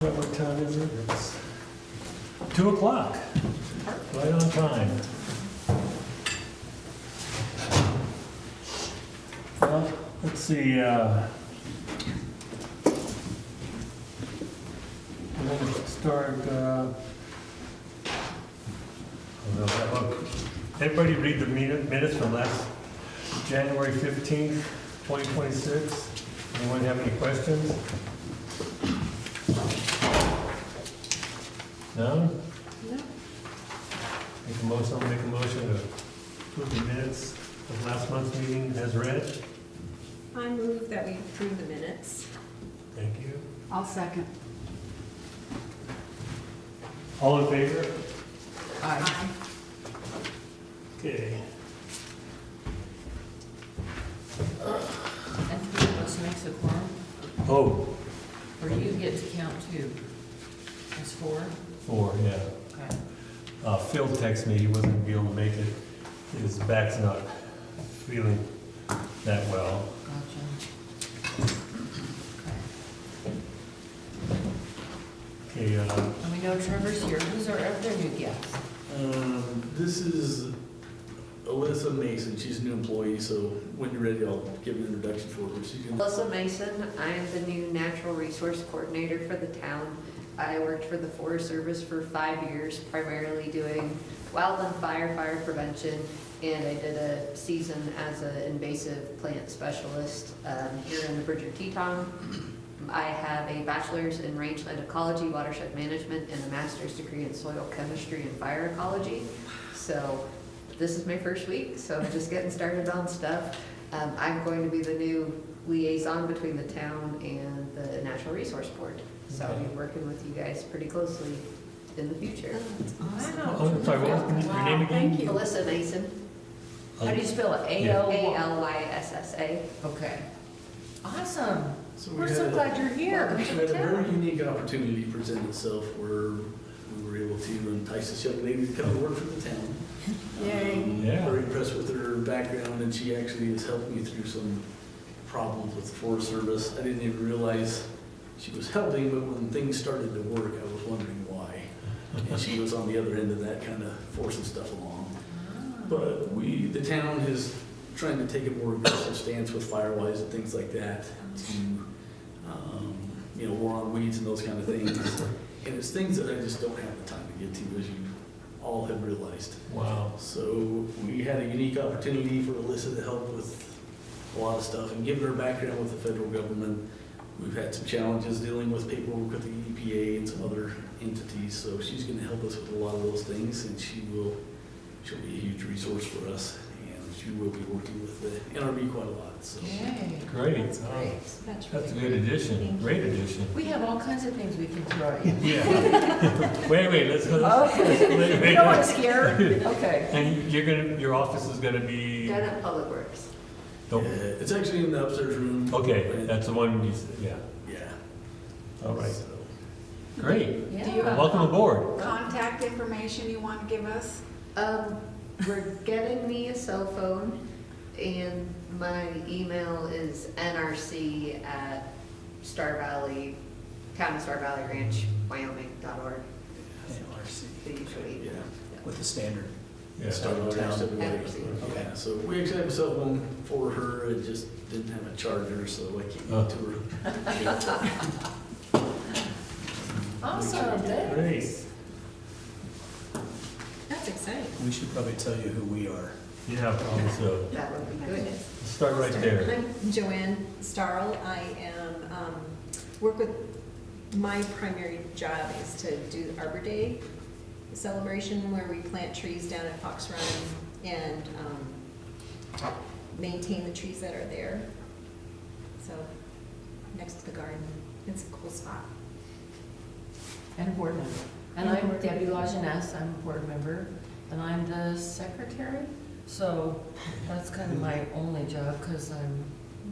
What time is it? It's 2 o'clock. Right on time. Well, let's see, we're going to start, everybody read the minutes from last January 15th, 2026. Anyone have any questions? No? No. I'll make a motion to approve the minutes of last month's meeting as read. I move that we approve the minutes. Thank you. I'll second. All in favor? Aye. Okay. And three of us makes a quorum, Oh, or you get to count two. That's four? 4, yeah. Okay. Phil texted me, he wasn't gonna be able to make it. His back's not feeling that well. Gotcha. Okay. Okay, And we know Trevor's here. Who's our other new guest? This is Alyssa Mason. She's a new employee, so when you're ready, I'll give an introduction for her. She can. Alyssa Mason, I am the new natural resource coordinator for the town. I worked for the Forest Service for 5 years, primarily doing wildland fire prevention, and I did a season as an invasive plant specialist here in the Bridger Teton. I have a bachelor's in rangeland ecology, watershed management, and a master's degree in soil chemistry and fire ecology. So this is my first week, so I'm just getting started on stuff. I'm going to be the new liaison between the town and the Natural Resource Board. So I'll be working with you guys pretty closely in the future. oh, I'm sorry, what was your name again? Thank you. Alyssa Mason, How do you spell it? Yeah. ALYSSA. Okay. Awesome. So We're so glad you're here. We had a very unique opportunity present itself where we were able to entice this young lady to come to work for the town. Yay. Yeah. Very impressed with her background, and she actually has helped me through some problems with the Forest Service. I didn't even realize she was helping, but when things started to work, I was wondering why. And she was on the other end of that, kind of forcing stuff along. But the town is trying to take a more aggressive stance with firewise and things like that to, war on weeds and those kind of things. And it's things that I just don't have the time to get to, as you all have realized. Wow. So we had a unique opportunity for Alyssa to help with a lot of stuff, and given her background with the federal government, we've had some challenges dealing with paperwork with the EPA and some other entities, so she's gonna help us with a lot of those things, and she'll be a huge resource for us, and she will be working with the NRB quite a lot, so. Yay. Great. Great. That's That's a really good addition, great addition. We have all kinds of things we can throw at you. Yeah. Wait, let's. Okay. You don't want to scare? Okay. And your office is gonna be? Done at Public Works. Yeah, it's actually in the upstairs room. Okay, that's the one you said, yeah. Yeah. All right, So, great. Do you Yeah. have Welcome aboard. contact information you want to give us? We're getting me a cell phone, and my email is nrc@Star Valley, Town of Star Valley Ranch, Wyoming.org. NRC, The usually. Yeah. with the standard. Yeah. Start on Town. NRC. Okay. Yeah, so we actually have a cell phone for her, it just didn't have a charger, so I can't get to her. Awesome. Great. Thanks. That's exciting. We should probably tell you who we are. Yeah, also, That would be good. start right there. I'm Joanne Starl. I am, work with, my primary job is to do Arbor Day celebration where we plant trees down at Fox Run and maintain the trees that are there. So, next to the garden. It's a cool spot. And a board member. And I'm Debbie Lajeunesse, I'm a board member, and I'm the secretary. So that's kind of my only job, because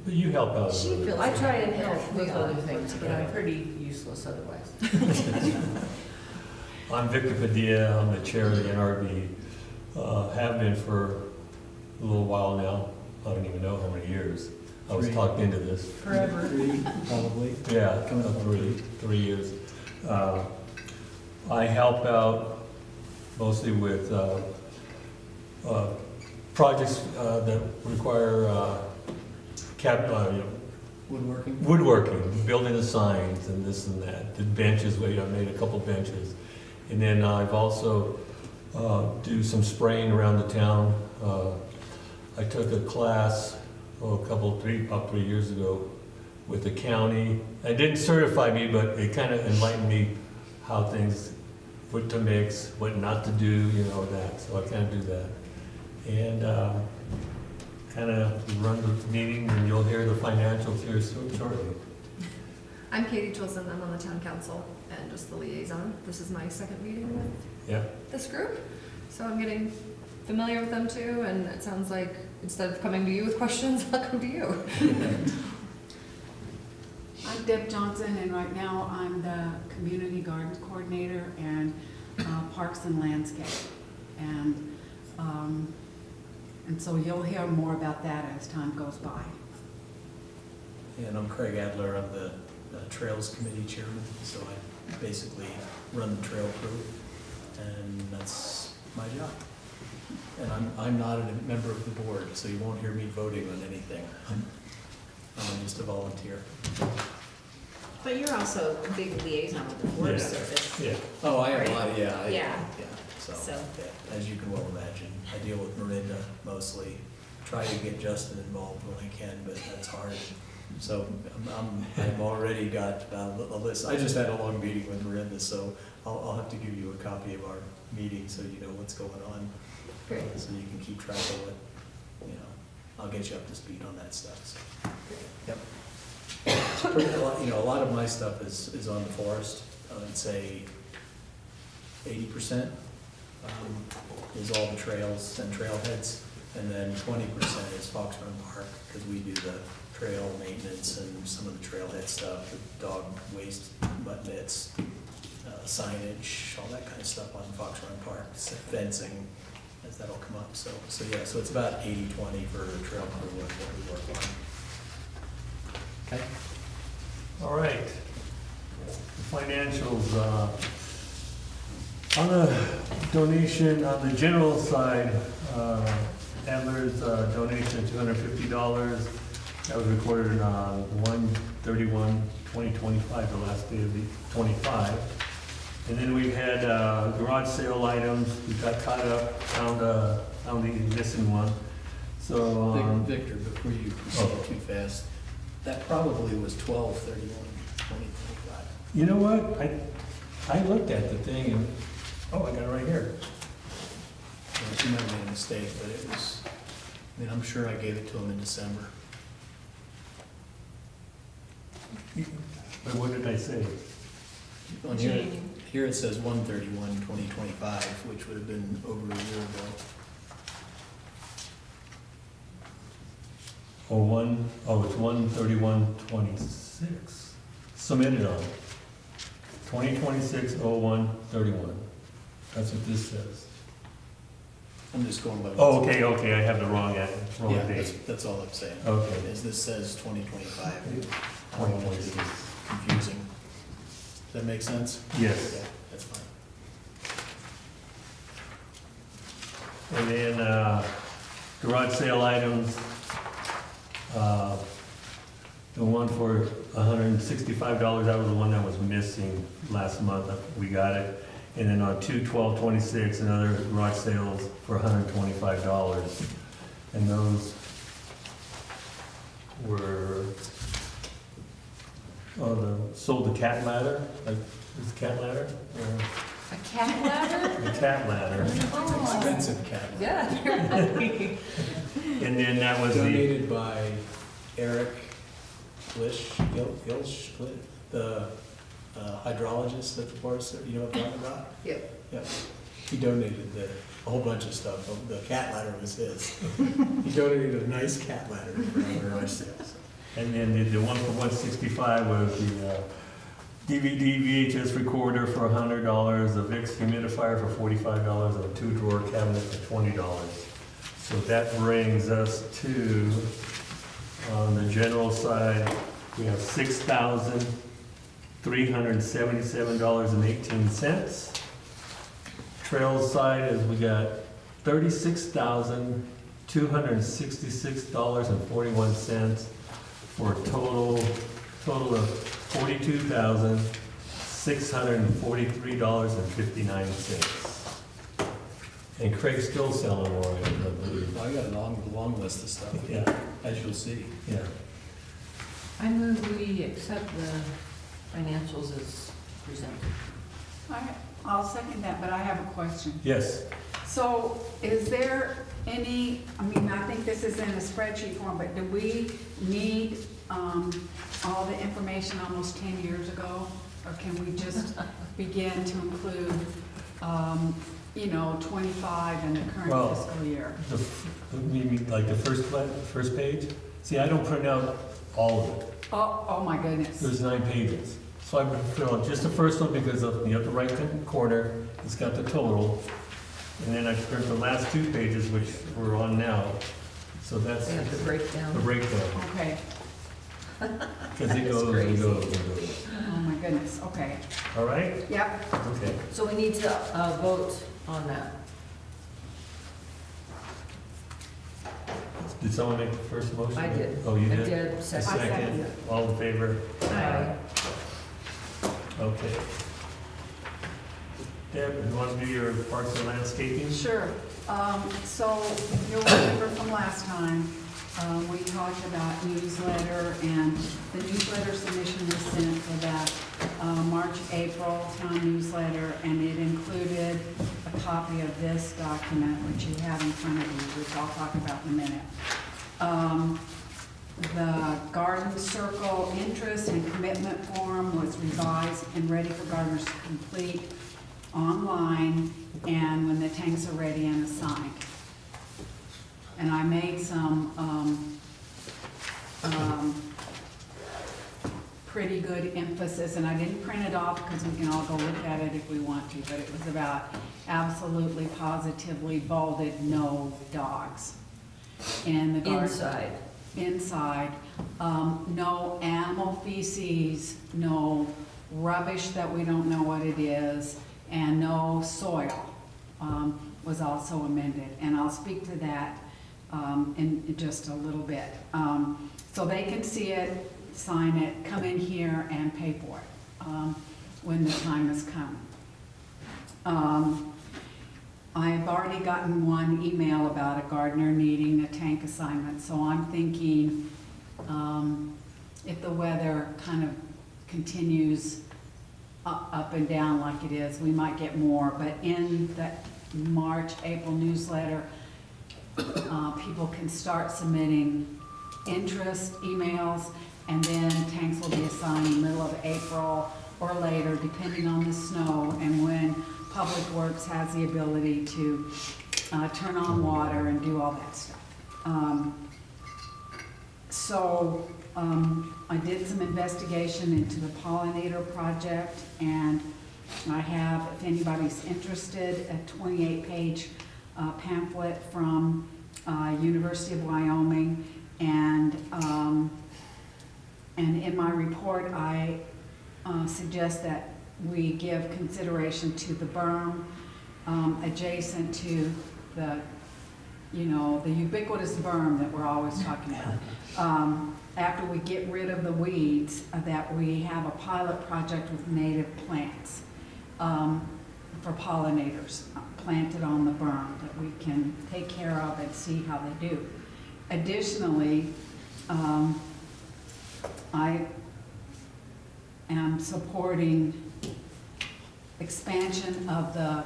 But you help out. a She little bit. feels- I try and help with We other are. things, but I'm pretty useless otherwise. I'm Victor Padilla, I'm the chair of the NRB, have been for a little while now, I don't even know how many years. I was 3. talked into this. Forever. 3, probably. Yeah, Coming up on 3 years. I help out mostly with projects that require Woodworking? woodworking, building the signs and this and that. The benches, I made a couple benches. And then I've also do some spraying around the town. I took a class, about 3 years ago with the county. It didn't certify me, but it kind of enlightened me how things, what to mix, what not to do, that. So I kind of do that. And kind of run the meeting, and you'll hear the financials here shortly. I'm Katie Chilson, I'm on the town council and just the liaison. This is my second meeting with Yeah. this group, so I'm getting familiar with them too, and it sounds like instead of coming to you with questions, I'll come to you. I'm Deb Johnson, and right now I'm the Community Gardens Coordinator and Parks and Landscape. And so you'll hear more about that as time goes by. And I'm Craig Adler, I'm the Trails Committee Chairman, so I basically run the trail crew, and that's my job. And I'm not a member of the board, so you won't hear me voting on anything. I'm just a volunteer. But you're also a big liaison with the Forest Service. Yeah. Oh, I have a Right. lot, yeah. Yeah. So, So- yeah, as you can well imagine, I deal with Miranda mostly. Try to get Justin involved when I can, but that's hard. So I've already got a list. I just had a long meeting with Miranda, so I'll have to give you a copy of our meeting so you know what's going on. Great. So you can keep track of what, I'll get you up to speed on that stuff, so. Yep. It's pretty, a lot of my stuff is on the forest. I would say 80% is all the trails and trailheads, and then 20% is Fox Run Park, because we do the trail maintenance and some of the trailhead stuff, the dog waste, mud nets, signage, all that kind of stuff on Fox Run Park, fencing, as that'll come up. So yeah, so it's about 80-20 for trail crew and what we work on. Okay. All right. The financials, on the donation, on the general side, Adler's donation, $250. That was recorded on 1/31/2025, the last day of the 25. And then we've had garage sale items. We got caught up, found the missing one. So, Victor, before you proceed too fast, that probably was 12/31/2025. you know what? I looked at the thing and, I got it right here. She might have made a mistake, but it was, I'm sure I gave it to him in December. But what did I say? On here it says 1/31/2025, which would have been over a year ago. It's 1/31/26. Submitted on 2026/01/31. That's what this says. I'm just going by. Oh, okay, I have the wrong Yeah, date. that's all I'm saying. Okay. As this says 2025. I don't want it to be 2026. confusing. Does that make sense? Yes. Yeah, that's fine. And then, garage sale items, the one for $165, that was the one that was missing last month, we got it. And then on 2/12/26, another garage sales for $125. And those were, sold the cat ladder, is it cat ladder? Or A cat ladder? the cat ladder. Oh, Expensive cat. yeah. And then that was the, Donated by Eric Gilch, the hydrologist at the Forest Service, you know what I'm talking about? Yep. Yep. He donated a whole bunch of stuff. The cat ladder was his. He donated a nice cat ladder for our garage sales. and then the one for $165 was the DVD VHS recorder for $100, a Vicks humidifier for $45, and a 2-drawer cabinet for $20. So that brings us to, on the general side, we have $6,000 $377.18. Trails side is we got $36,266.41 for a total of $42,643.59. And Craig's still selling more, I believe. I got a long list of stuff, Yeah, as you'll see. yeah. I move we accept the financials as presented. I'll second that, but I have a question. Yes. So is there any, I mean, I think this is in a spreadsheet form, but do we need all the information almost 10 years ago? Or can we just begin to include, 25 in the current Well, fiscal year? You mean like the first page? See, I don't print out all of it. Oh my goodness. There's 9 pages. So I would fill out just the first one because of the upper right corner, it's got the total. And then I print the last 2 pages, which we're on now. So that's We have the breakdown. the breakdown. Okay, Because it That's goes and crazy. goes and goes. oh my goodness, okay. All right? Yep, Okay. So we need to vote on that. Did someone make the first motion? I did. Oh, you I did? did, A second. second. All in favor? Aye. Okay. Deb, you want to do your parks and landscaping? sure. So you'll remember from last time, we talked about newsletter, and the newsletter submission was sent for that March, April town newsletter, and it included a copy of this document, which you have in front of you, which I'll talk about in a minute. The garden circle interest and commitment form was revised and ready for gardeners to complete online, and when the tanks are ready and assigned. And I made some pretty good emphasis, and I didn't print it off because we can all go look at it if we want to, but it was about absolutely, positively bolded, no dogs. And the garden. Inside, no animal feces, no rubbish that we don't know what it is, and no soil was also amended. And I'll speak to that in just a little bit. So they can see it, sign it, come in here and pay for it when the time has come. I've already gotten one email about a gardener needing a tank assignment, so I'm thinking if the weather kind of continues up and down like it is, we might get more. But in the March, April newsletter, people can start submitting interest emails, and then tanks will be assigned in the middle of April or later, depending on the snow and when Public Works has the ability to turn on water and do all that stuff. I did some investigation into the pollinator project, and I have, if anybody's interested, a 28-page pamphlet from University of Wyoming, and in my report I suggest that we give consideration to the berm adjacent to the, the ubiquitous berm that we're always talking about. After we get rid of the weeds, that we have a pilot project with native plants for pollinators planted on the berm that we can take care of and see how they do. Additionally, I am supporting expansion of the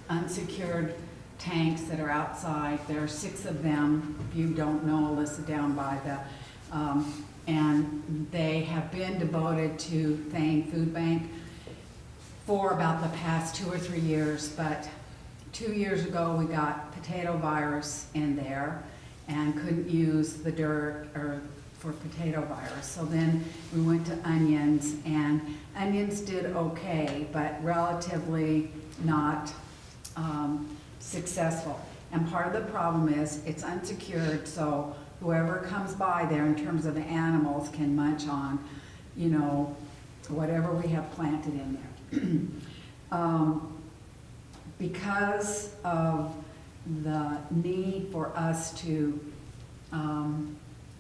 unsecured tanks that are outside. There are 6 of them, if you don't know, Alyssa, down by the, and they have been devoted to Thane Food Bank for about the past 2 or 3 years, but 2 years ago we got potato virus in there and couldn't use the dirt or for potato virus. So then we went to onions, and onions did okay, but relatively not successful. And part of the problem is it's unsecured, so whoever comes by there in terms of the animals can munch on, whatever we have planted in there. Because of the need for us to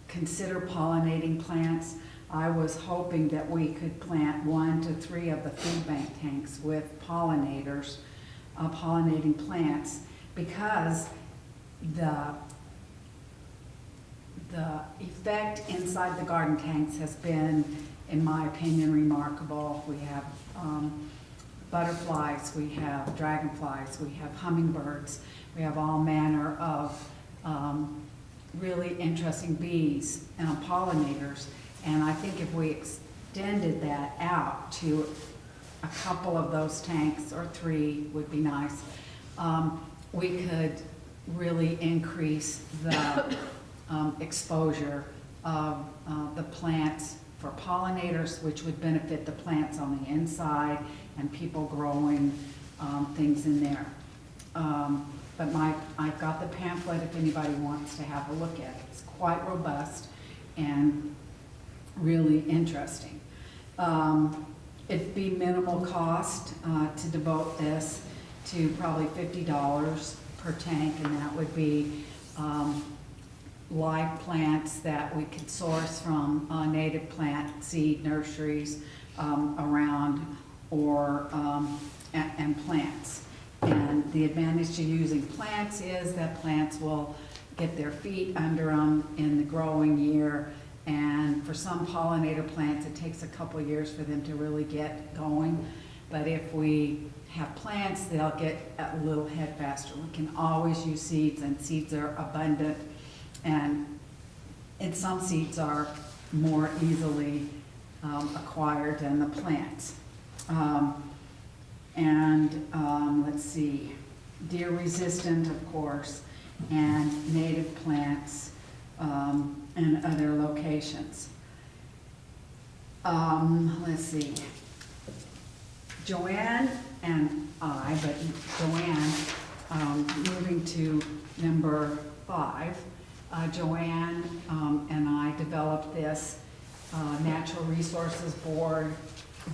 consider pollinating plants, I was hoping that we could plant 1 to 3 of the food bank tanks with pollinators, pollinating plants, because the effect inside the garden tanks has been, in my opinion, remarkable. We have butterflies, we have dragonflies, we have hummingbirds, we have all manner of really interesting bees and pollinators. And I think if we extended that out to a couple of those tanks, or 3 would be nice, we could really increase the exposure of the plants for pollinators, which would benefit the plants on the inside and people growing things in there. But I've got the pamphlet if anybody wants to have a look at it. It's quite robust and really interesting. It'd be minimal cost to devote this to probably $50 per tank, and that would be live plants that we could source from native plant seed nurseries around, or and plants. And the advantage to using plants is that plants will get their feet under them in the growing year, and for some pollinator plants it takes a couple years for them to really get going. But if we have plants, they'll get a little head faster. We can always use seeds, and seeds are abundant, and some seeds are more easily acquired than the plants. Let's see, deer resistant, of course, and native plants and other locations. Let's see, Joanne and I, but Joanne, moving to number 5, Joanne and I developed this Natural Resources Board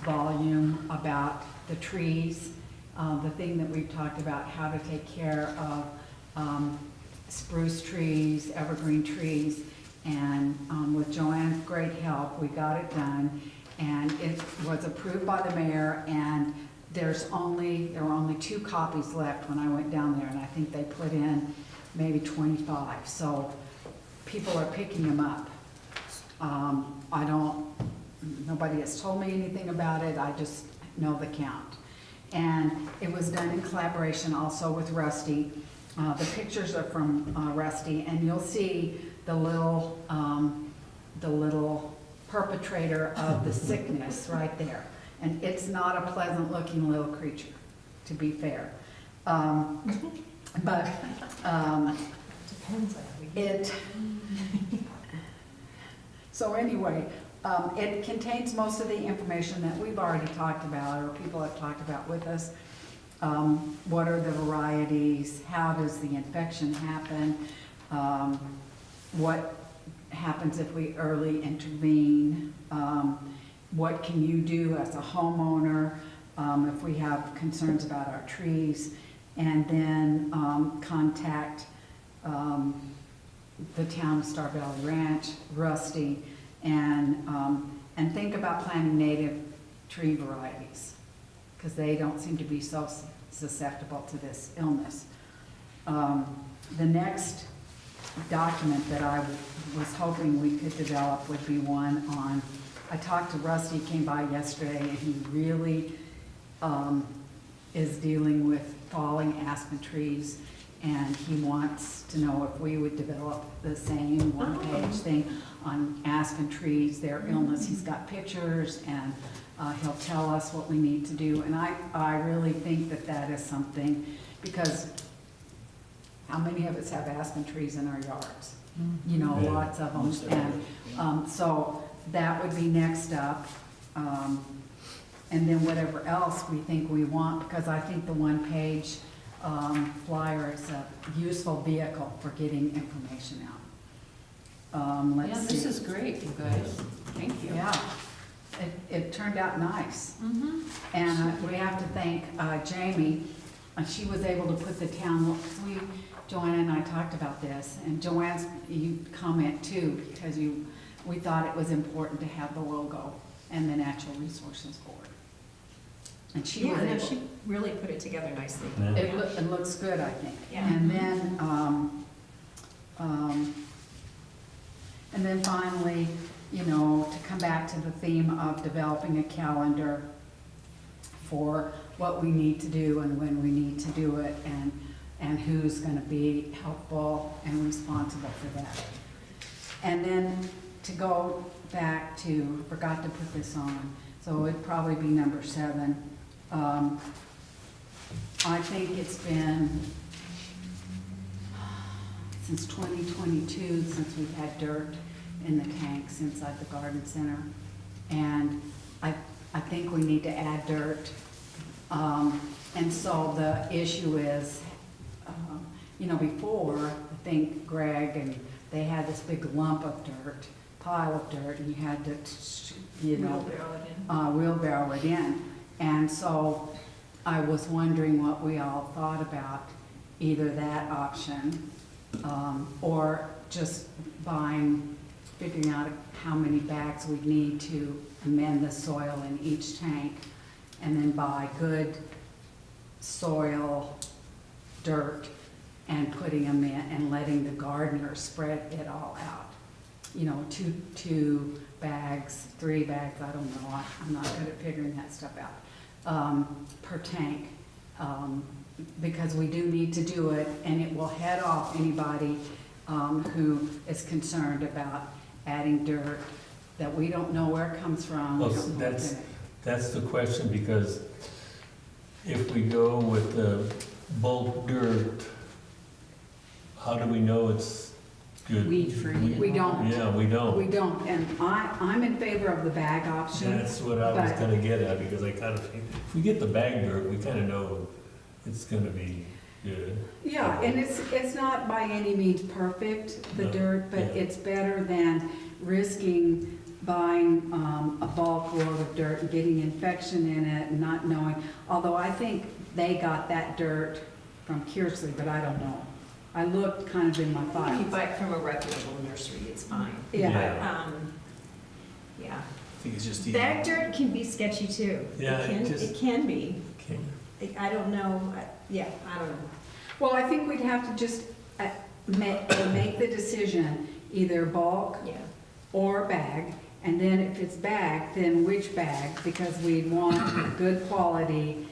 volume about the trees, the thing that we've talked about, how to take care of spruce trees, evergreen trees, and with Joanne's great help, we got it done, and it was approved by the mayor, and there were only 2 copies left when I went down there, and I think they put in maybe 25, so people are picking them up. Nobody has told me anything about it, I just know the count. And it was done in collaboration also with Rusty. The pictures are from Rusty, and you'll see the little perpetrator of the sickness right there. And it's not a pleasant looking little creature, to be fair. But Depends on how we it, so anyway, it contains most of the information that we've already talked about, or people have talked about with us. What are the varieties? How does the infection happen? What happens if we early intervene? What can you do as a homeowner if we have concerns about our trees? And then contact the town of Star Valley Ranch, Rusty, and think about planting native tree varieties, because they don't seem to be so susceptible to this illness. The next document that I was hoping we could develop would be one on, I talked to Rusty, came by yesterday, and he really is dealing with falling aspen trees, and he wants to know if we would develop the same one-page thing on aspen trees, their illness. He's got pictures, and he'll tell us what we need to do. And I really think that that is something, because how many of us have aspen trees in our yards? You know, Yeah. lots of them. Most everybody, And so that would be next up. And then whatever else we think we want, because I think the one-page flyer is a useful vehicle for getting information out. Yeah, Let's this see. is great, you guys. Thank you. Yeah. it turned out nice. Mm-hmm. And we have to thank Jamie. She was able to put the town, Joanna and I talked about this, and Joanne's, you comment too, because we thought it was important to have the logo and the Natural Resources Board. And she Yeah, was no, able, she really put it together nicely. Yeah. it looks good, I think. Yeah. And then finally, you know, to come back to the theme of developing a calendar for what we need to do and when we need to do it, and who's gonna be helpful and responsible for that. And then to go back to, forgot to put this on, so it'd probably be number 7. I think it's been since 2022 since we've had dirt in the tanks inside the garden center. And I think we need to add dirt. And so the issue is, you know, before, I think Greg and they had this big lump of dirt, pile of dirt, and you had to, you know, wheelbarrow it in. And so I was wondering what we all thought about either that option, or just figuring out how many bags we need to amend the soil in each tank, and then buy good soil, dirt, and putting them in and letting the gardener spread it all out. You know, 2 bags, 3 bags, I don't know, I'm not good at figuring that stuff out, per tank. Because we do need to do it, and it will head off anybody who is concerned about adding dirt that we don't know where it comes from. we Well, don't know what's in it. That's the question, because if we go with the bulk dirt, how do we know it's good? Weed-free. We don't. Yeah, we don't. We don't, and I'm in favor of the bag option. That's what I was but- gonna get at, because I kind of, if we get the bag dirt, we kind of know it's gonna be good. Yeah, and it's not by any means perfect, the No, dirt, but yeah. it's better than risking buying a bulk load of dirt and getting infection in it and not knowing. Although I think they got that dirt from Kearsley, but I don't know. I looked kind of in my If you files. buy it from a reputable nursery, it's fine. Yeah. Yeah. Yeah. I think it's just easy. Bag dirt can be sketchy too. Yeah, It can be. Okay. I don't know, I don't know. Well, I think we'd have to just make the decision, either bulk Yeah. or bag, and then if it's bag, then which bag, because we'd want good quality,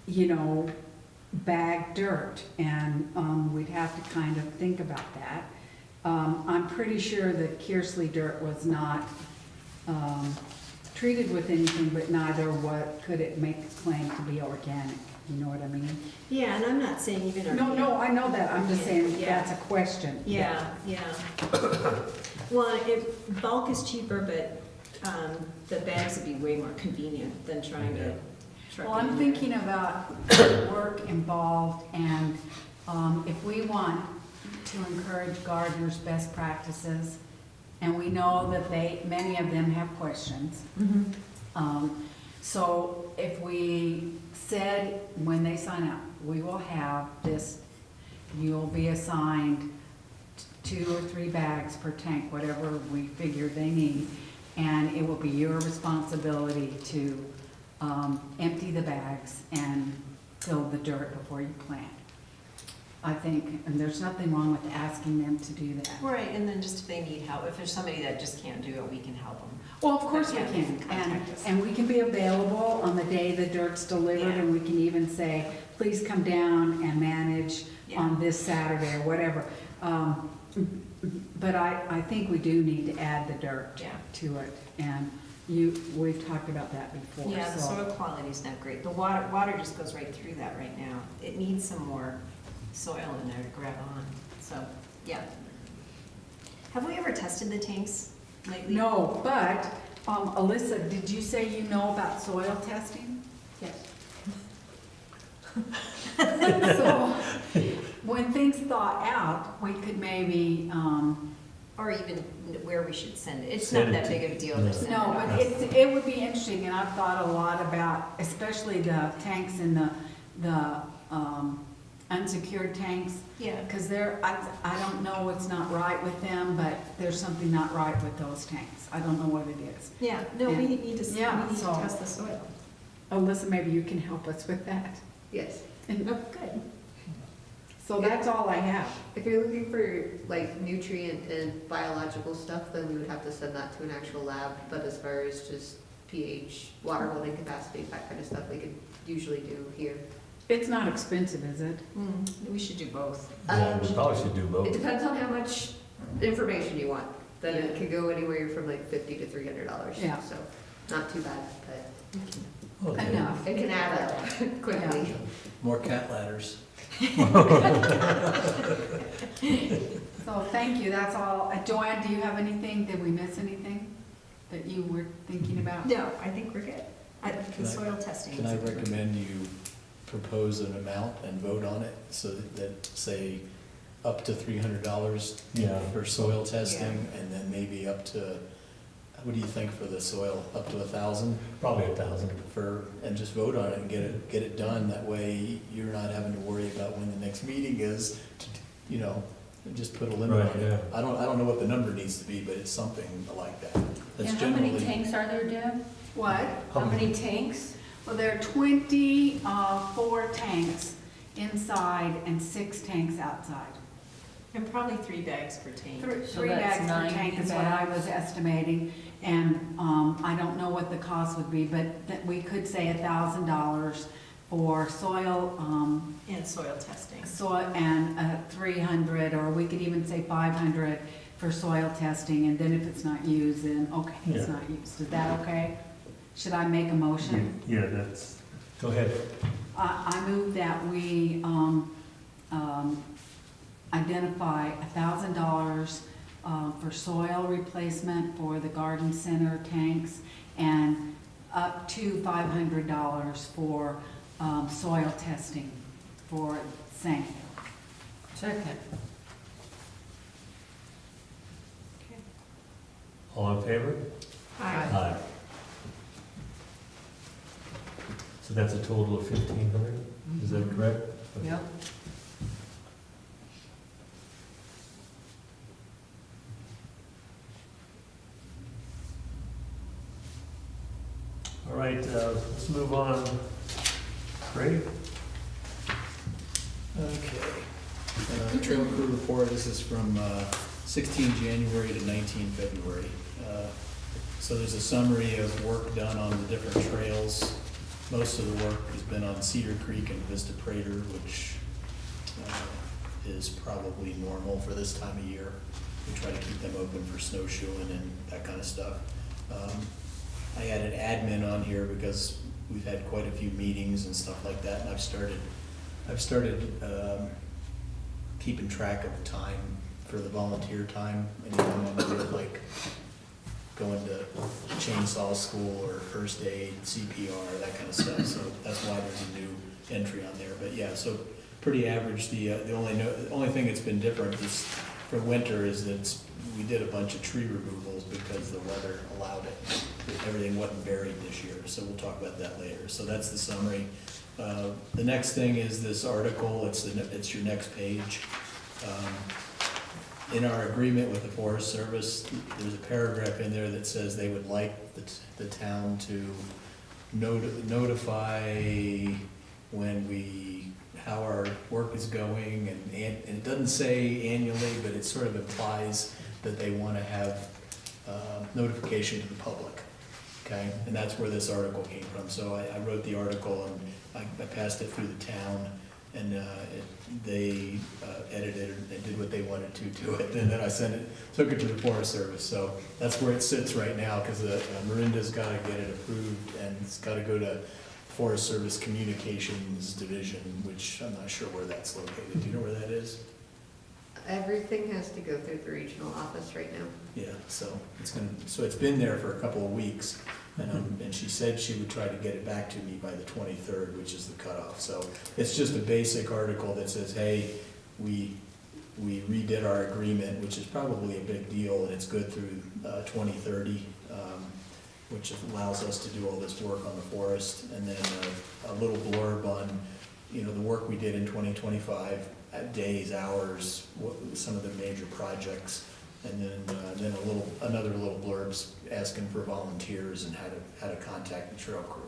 you know, bag dirt, and we'd have to kind of think about that. I'm pretty sure that Kearsley dirt was not treated with anything, but neither could it make a claim to be organic, you know what I mean? Yeah, and I'm not saying even. No, I know that, I'm just saying Yeah. that's a question. Yeah. Well, bulk is cheaper, but the bags would be way more convenient than trying to truck Well, it I'm in thinking about work involved, and if we want to encourage gardeners' best practices, and we know that many of them have questions. there. So if we said, when they sign up, we will have this, you'll be assigned 2 or 3 bags per tank, whatever we figure they need, and it will be your responsibility to empty the bags and fill the dirt before you plant. I think, and there's nothing wrong with asking them to do that. Right, and then just if they need help, if there's somebody that just can't do it, we can help them. Well, of course we Yeah, can, contact us. and we can be available on the day the dirt's delivered, Yeah. and we can even say, please come down and manage Yeah. on this Saturday or whatever. But I think we do need to add the dirt Yeah. to it, and we've talked about that before, Yeah, the so. soil quality's not great. The water just goes right through that right now. It needs some more soil in there to grab on, so, yeah. Have we ever tested the tanks lately? No, but, Alyssa, did you say you know about soil testing? Yes. So, when things thaw out, we could maybe, Or even where we we should send it. It's Send not it that to- big of a deal no. to send it No, off. but it would be interesting, and I've thought a lot about, especially the tanks and the unsecured tanks, Yeah, because I don't know what's not right with them, but there's something not right with those tanks. I don't know what it is. yeah, no, we need to, Yeah, we need to so- test the soil. Alyssa, maybe you can help us with that. Yes. Oh, good. So that's all I have. If you're looking for like nutrient and biological stuff, then we would have to send that to an actual lab. But as far as just pH, water holding capacity, that kind of stuff, we could usually do here. It's not expensive, is it? We should do both. Yeah, we probably should do It both. depends on how much information you want. Then it Yeah. could go anywhere from like $50 to $300. Yeah. So not too bad, but Okay. Enough. it can add up quickly. More cat ladders. So thank you, that's all. Joanne, do you have anything? Did we miss anything that you were thinking about? No, I think we're good. The Can I- soil testing. Can I recommend you propose an amount and vote on it, so that, say, up to $300 Yeah. for soil testing, and then maybe up to, what do you think for the soil, up to 1,000? Probably 1,000. And just vote on it and get it done, that way you're not having to worry about when the next meeting is, you know, just put a limit Right, on it. I don't know what the number needs to be, but it's something like that. That's And how many generally- tanks are there, Deb? What? How many tanks? Well, there are 24 tanks inside and 6 tanks outside. And probably 3 bags per tank. So Three that's bags per 90 tank is what I bags. was estimating, and I don't know what the cost would be, but that we could say $1,000 for soil, And soil testing. and 300, or we could even say 500 for soil testing, and then if it's not used, then, okay, it's Yeah. not used. Is that okay? Should I make a motion? Yeah, that's, go ahead. I move that we identify $1,000 for soil replacement for the garden center tanks, and up to $500 for soil testing for same. Second. All in favor? Aye. So that's a total of 1,500, is that correct? Yep. All right, let's move on. Great. Okay. Trail crew report, this is from 16 January to 19 February. So there's a summary of work done on the different trails. Most of the work has been on Cedar Creek and Vista Prater, which is probably normal for this time of year. We try to keep them open for snowshoeing and that kind of stuff. I added admin on here because we've had quite a few meetings and stuff like that, and I've started keeping track of the time for the volunteer time. Anything on there, like going to chainsaw school or first aid, CPR, that kind of stuff. So that's why there's a new entry on there. But yeah, so pretty average. The only thing that's been different is for winter is that we did a bunch of tree removals because the weather allowed it. Everything wasn't buried this year, so we'll talk about that later. So that's the summary. The next thing is this article. It's your next page. In our agreement with the Forest Service, there's a paragraph in there that says they would like the town to notify how our work is going, and it doesn't say annually, but it sort of implies that they want to have notification to the public, okay? And that's where this article came from. So I wrote the article and I passed it through the town, and they edited it and did what they wanted to it, and then I took it to the Forest Service. So that's where it sits right now, because Miranda's got to get it approved, and it's got to go to Forest Service Communications Division, which I'm not sure where that's located. Do you know where that is? Everything has to go through the regional office right now. Yeah, so it's been there for a couple of weeks, and she said she would try to get it back to me by the 23rd, which is the cutoff. So it's just a basic article that says, hey, we we redid our agreement, which is probably a big deal, and it's good through 2030, which allows us to do all this work on the forest. And then a little blurb on, you know, the work we did in 2025, days, hours, some of the major projects. And then another little blurbs asking for volunteers and how to contact the trail crew.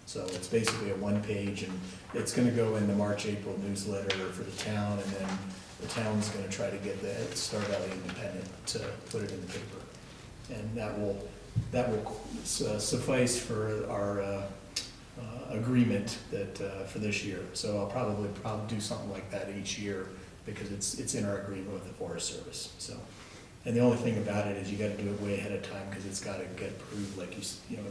So it's basically a one page, and it's gonna go in the March, April newsletter for the town, and then the town's gonna try to get the Star Valley Independent to put it in the paper. And that will suffice for our agreement that, for this year. So I'll probably do something like that each year, because it's in our agreement with the Forest Service, so. And the only thing about it is you gotta do it way ahead of time, because it's gotta get approved, like you know,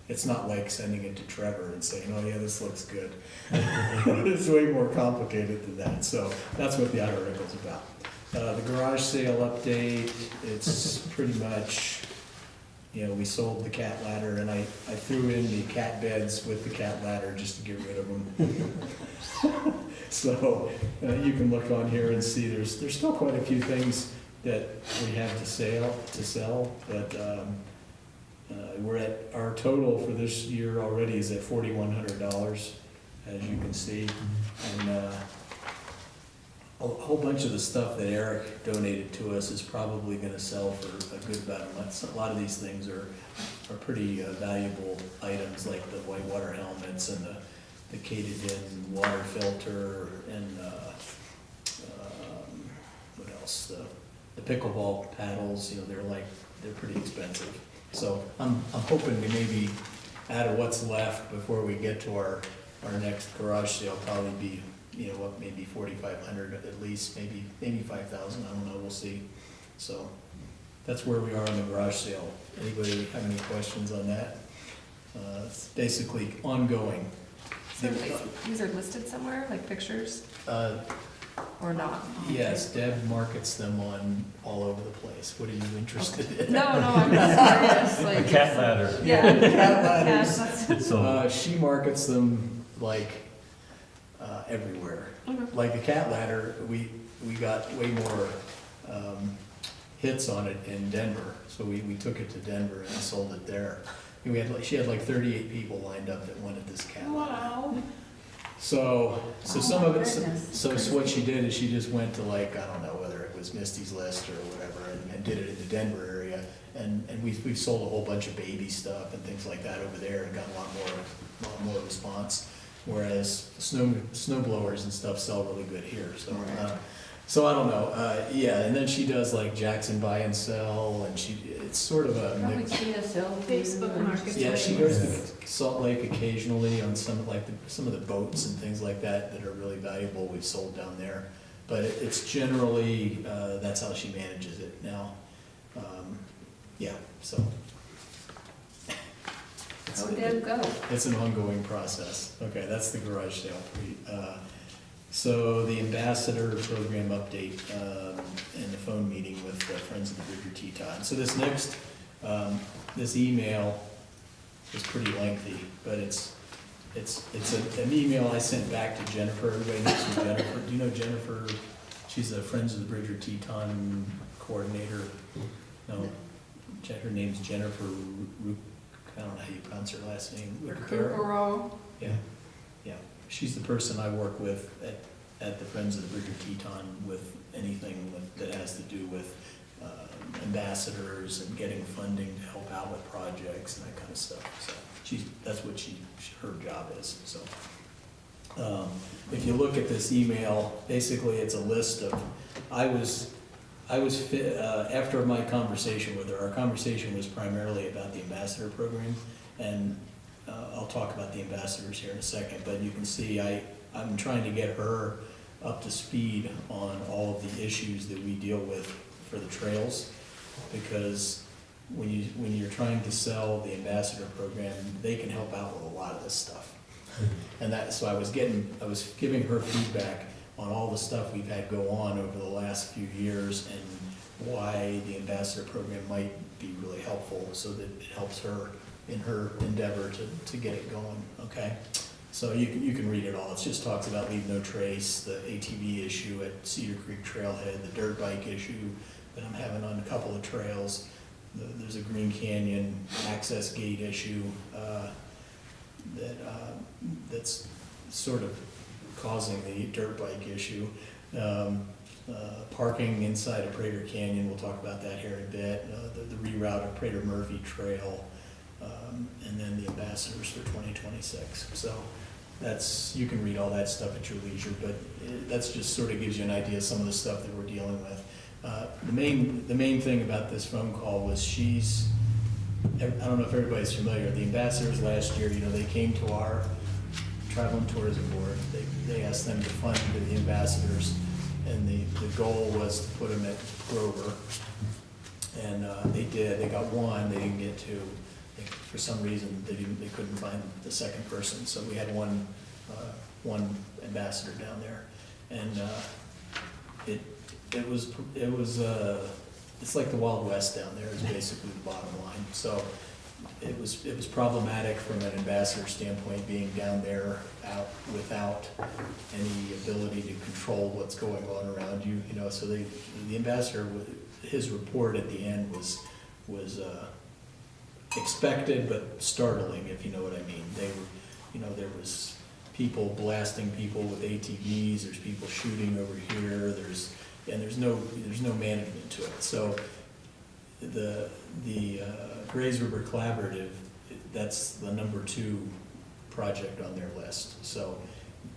it's not like sending it to Trevor and saying, oh yeah, this looks good. It's way more complicated than that, so that's what the article's about. The garage sale update, it's pretty much, you know, we sold the cat ladder, and I threw in the cat beds with the cat ladder just to get rid of them. So you can look on here and see there's still quite a few things that we have to sell, but we're at, our total for this year already is at $4,100, as you can see. And a whole bunch of the stuff that Eric donated to us is probably gonna sell for a good about a month. A lot of these things are pretty valuable items, like the whitewater helmets and the cated-in water filter, and what else? The pickleball paddles. You know, they're pretty expensive. So I'm hoping to maybe, out of what's left before we get to our next garage sale, probably be, you know what, maybe 4,500 at least, maybe 5,000. I don't know. We'll see. So that's where we are on the garage sale. Anybody have any questions on that? It's basically ongoing. So these are listed somewhere, like pictures, or not? Yes, Deb markets them on all over the place. What are you interested in? No, I'm just curious, like. The cat ladder. Yeah. Cat ladders. That's- So, She markets them like everywhere. Okay. Like the cat ladder, we got way more hits on it in Denver. So we took it to Denver and sold it there. And she had like 38 people lined up that wanted this cat ladder. Wow. So some Oh, of it, goodness. so what she did is she just went to, like, I don't know whether it was Misty's List or whatever, and did it in the Denver area. And we've sold a whole bunch of baby stuff and things like that over there, and got a lot more response. Whereas snow blowers and stuff sell really good here, so I don't know, yeah. And then she does like Jackson Buy and Sell, and it's sort of a Probably mix. Facebook Marketplace. Yeah, she goes to Salt Lake occasionally on some of the boats and things like that are really valuable. We've sold down there, but it's generally that's how she manages it now. Yeah, so How did it go? it's an ongoing process. Okay, that's the garage sale. So the ambassador program update and the phone meeting with the Friends of the Bridger Teton. So this next, this email is pretty lengthy, but it's an email I sent back to Jennifer. Everybody knows who Jennifer. Do you know Jennifer? She's a Friends of the Bridger Teton coordinator. No, her name's Jennifer. I don't know how you pronounce her last name. Recupero. Yeah. She's the person I work with at the Friends of the Bridger Teton with anything that has to do with ambassadors and getting funding to help out with projects and that kind of stuff. So that's what her job is. So if you look at this email, basically it's a list of, after my conversation with her, our conversation was primarily about the ambassador program, and I'll talk about the ambassadors here in a second, but you can see I'm trying to get her up to speed on all of the issues that we deal with for the trails, because when you're trying to sell the ambassador program, they can help out with a lot of this stuff. And so I was giving her feedback on all the stuff we've had go on over the last few years and why the ambassador program might be really helpful, so that it helps her in her endeavor to get it going, okay? So you can read it all. It just talks about leave no trace, the ATV issue at Cedar Creek Trailhead, the dirt bike issue that I'm having on a couple of trails. There's a Green Canyon access gate issue that's sort of causing the dirt bike issue. Parking inside of Prater Canyon, we'll talk about that here in a bit. The reroute of Prater Murphy Trail, and then the ambassadors for 2026. So you can read all that stuff at your leisure, but that's just sort of gives you an idea of some of the stuff that we're dealing with. The main thing about this phone call was I don't know if everybody's familiar, the ambassadors last year, they came to our Travel and Tourism Board. They asked them to fund the ambassadors, and the goal was to put them at Grover. And they did. They got one. They didn't get two. For some reason, they couldn't find the second person. So we had one ambassador down there, and it's like the Wild West down there. Is basically the bottom line. So it was problematic from an ambassador standpoint, being down there out without any ability to control what's going on around you. So the ambassador, his report at the end was expected but startling, if you know what I mean. There was people blasting people with ATVs. There's people shooting over here. There's no management to it. So the Grays River Collaborative, that's the number 2 project on their list. So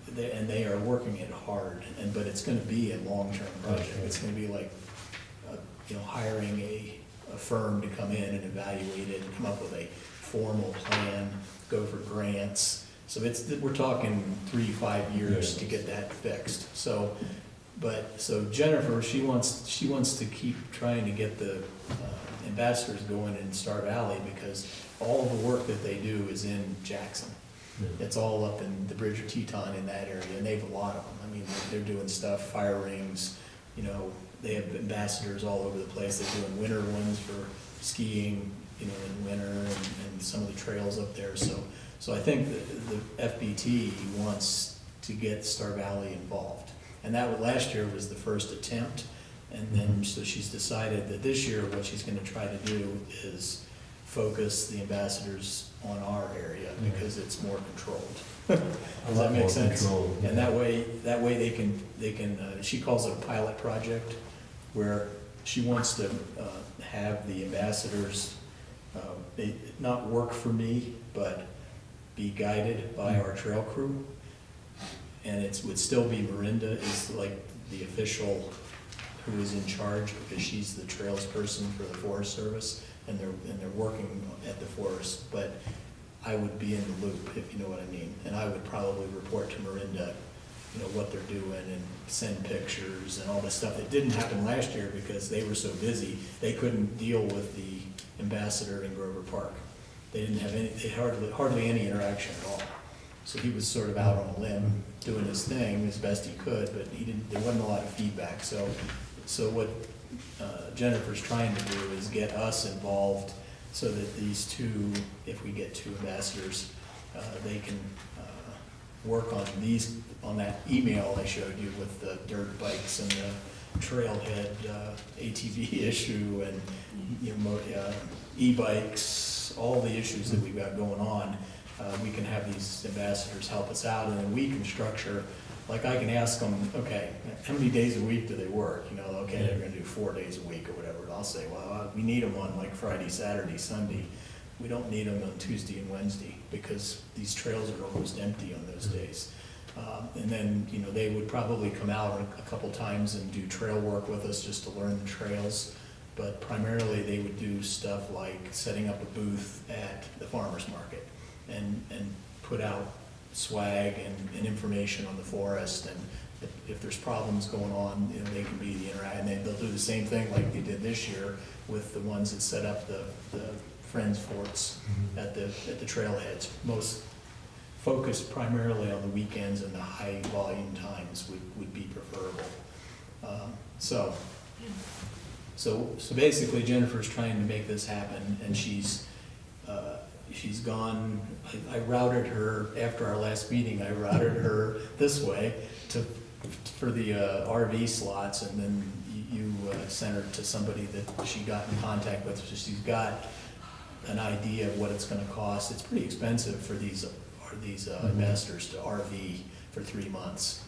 they are working it hard, but it's going to be a long-term project. It's going to be like hiring a firm to come in and evaluate it and come up with a formal plan, go for grants. So we're talking 3-5 years to get that fixed. So Jennifer, she wants to keep trying to get the ambassadors going in Star Valley, because all of the work that they do is in Jackson. It's all up in the Bridger Teton in that area, and they have a lot of them. I mean, they're doing stuff, fire rings, they have ambassadors all over the place. They're doing winter ones for skiing, in winter, and some of the trails up there. So I think the FBT wants to get Star Valley involved. And that last year was the first attempt. And then, so she's decided that this year what she's gonna try to do is focus the ambassadors on our area, because it's more controlled. Does that make sense? And that way they can, she calls it a pilot project, where she wants to have the ambassadors not work for me, but be guided by our trail crew. And it would still be Miranda is like the official who is in charge, because she's the trails person for the Forest Service, and they're working at the forest. But I would be in the loop, if you know what I mean, and I would probably report to Miranda, what they're doing, and send pictures and all this stuff. It didn't happen last year because they were so busy, they couldn't deal with the ambassador in Grover Park. They didn't have hardly any interaction at all. So he was sort of out on a limb doing his thing as best he could, but there wasn't a lot of feedback. So what Jennifer's trying to do is get us involved, so that these two, if we get 2 ambassadors, they can work on that email I showed you with the dirt bikes and the trailhead ATV issue, and e-bikes, all the issues that we've got going on. We can have these ambassadors help us out, and then we can structure, like I can ask them, okay, how many days a week do they work? Okay, they're gonna do 4 days a week or whatever. And I'll say, well, we need them on like Friday, Saturday, Sunday. We don't need them on Tuesday and Wednesday, because these trails are almost empty on those days. And then, they would probably come out a couple times and do trail work with us just to learn the trails. But primarily they would do stuff like setting up a booth at the farmer's market and put out swag and information on the forest. And if there's problems going on, they can be the and they'll do the same thing like they did this year with the ones that set up the Friends forts at the trailheads. Most focused primarily on the weekends, and the high volume times would be preferable. So basically Jennifer's trying to make this happen, and she's she's gone, I routed her, after our last meeting, I routed her this way for the RV slots, and then you sent her to somebody that she got in contact with, so she's got an idea of what it's gonna cost. It's pretty expensive for these investors to RV for 3 months.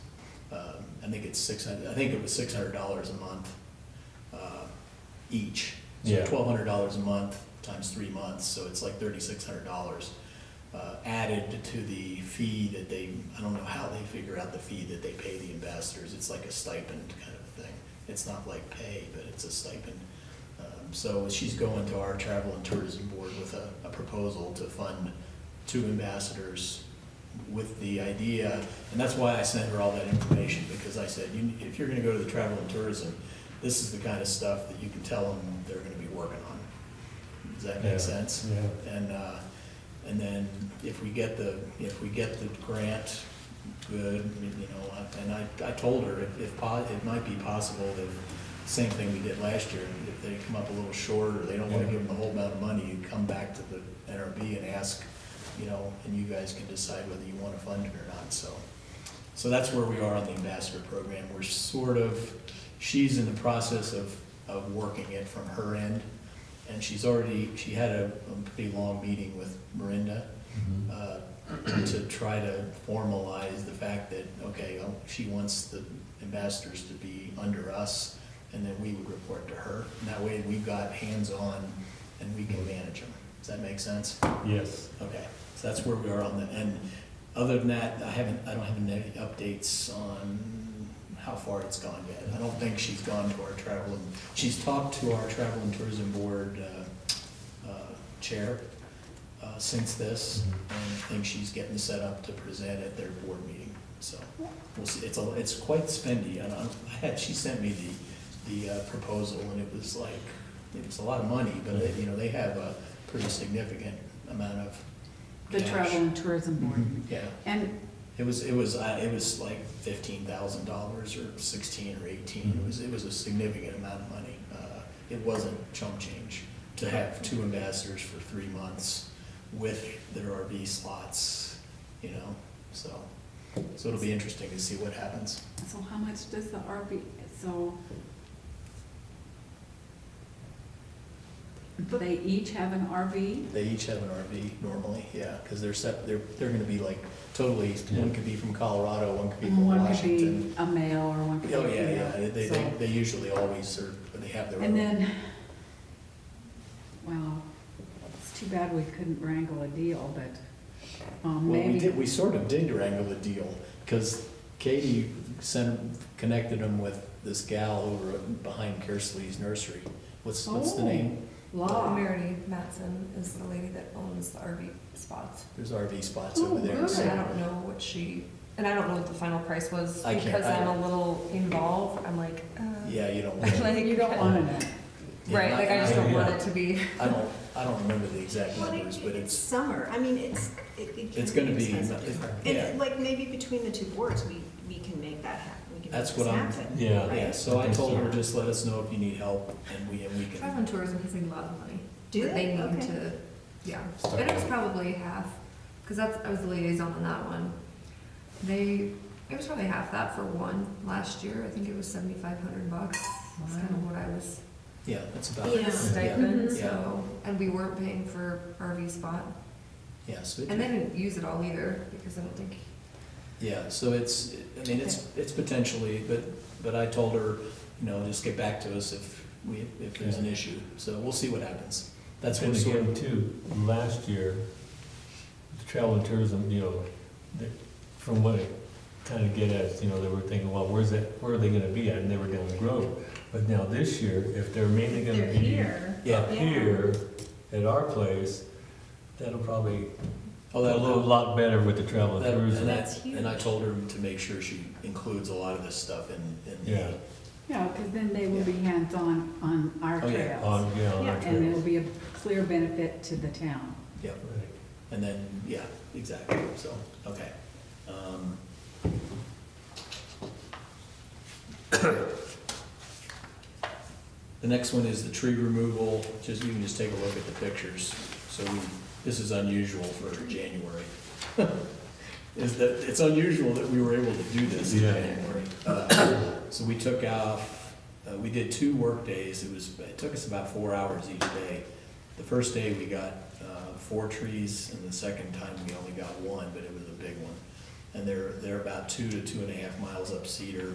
I think it was $600 a month each. So Yeah. $1,200 a month times 3 months, so it's like $3,600 added to the fee that they, I don't know how they figure out the fee that they pay the ambassadors. It's like a stipend kind of thing. It's not like pay, but it's a stipend. So she's going to our travel and tourism board with a proposal to fund 2 ambassadors with the idea, and that's why I sent her all that information, because I said, if you're gonna go to the travel and tourism, this is the kind of stuff that you can tell them they're gonna be working on. Does that make Yeah. sense? Yeah. And then if we get the grant, good, you know, and I told her it might be possible that, same thing we did last year, if they come up a little short, or they don't wanna Yeah. give them the whole amount of money, you come back to the NRB and ask, you know, and you guys can decide whether you wanna fund it or not, so that's where we are on the ambassador program. We're she's in the process of working it from her end, and she had a pretty long meeting with Miranda to try to formalize the fact that, okay, she wants the ambassadors to be under us, and then we would report to her. And that way we've got hands-on and we can manage them. Does that make sense? Yes. Okay, so that's where we are on the, and other than that, I don't have any updates on how far it's gone yet. I don't think she's gone to our travel, and she's talked to our travel and tourism board chair since this, and I think she's getting set up to present at their board meeting. So we'll see. It's quite spendy. She sent me the proposal, and it was a lot of money, but they have a pretty significant amount of The cash. Travel and Tourism Board. Yeah. And It was like $15,000 or 16 or 18. It was a significant amount of money. It wasn't chump change to have 2 ambassadors for 3 months with their RV slots, so it'll be interesting to see what happens. so how much does the RV, so they each have an RV? They each have an RV normally, yeah, because they're gonna be like totally, one could be from Colorado, one could be from One could Washington. be a male or one could be Oh, a yeah, female. yeah, So- they usually always are, they have their own. And then, well, it's too bad we couldn't wrangle a deal, but Well, maybe. we sort of did wrangle a deal, because Katie connected them with this gal over behind Kersley's nursery. What's the Oh. name? Law. Mary Matson is the lady that owns the RV spots. There's RV spots Oh, over there. good. And I don't know and I don't know what the final price was, I can't- because I'm I- a little involved, I'm like, Yeah, you don't want to. like, You don't want to know. Yeah, right, like I just don't want Yeah. it to be. I don't remember the exact Well, numbers, but it's it's summer, I mean, it can it's gonna be, expensive. yeah. And like maybe between the 2 boards, we can make that happen, we can make That's this what I'm- happen. Yeah. right? Yeah, so I told her, Yeah. just let us know if you need help, and we Travel can. and tourism is a lot of money. Do that they? need Okay. to, yeah. Start And it was with. probably half, because I was the liaison on that one. It was probably half that for one last year. I think it was $7,500. That's kind of what I was Yeah, that's about. Yeah. stipend, Mhm. so, and we weren't paying for RV spot. Yeah, so And they didn't use it all either, because I don't think, yeah, so it's potentially, but I told her, just get back to us if there's an issue. So we'll see what happens. That's And what sort again, of. too, last year, the travel and tourism, from what I kind of get at, they were thinking, well, where are they gonna be at? And they were down the road. But now this year, if they're mainly gonna They're be here. Yeah. up here at our place, that'll probably Oh, go a little lot better with the travel and tourism. That's And I huge. told her to make sure she includes a lot of this stuff in the. Yeah. Yeah, because then they will be hands-on on our Oh, yeah. trails. On our Yeah. And it'll trails. be a clear benefit to the town. Yeah, Right. and then, yeah, exactly, so, okay. The next one is the tree removal, you can just take a look at the pictures. So this is unusual for January, is that it's unusual that we were able to do this in Yeah. January. So we took off, we did 2 work days. It took us about 4 hours each day. The first day we got 4 trees, and the second time we only got 1, but it was a big one. And they're about 2 to 2.5 miles up Cedar.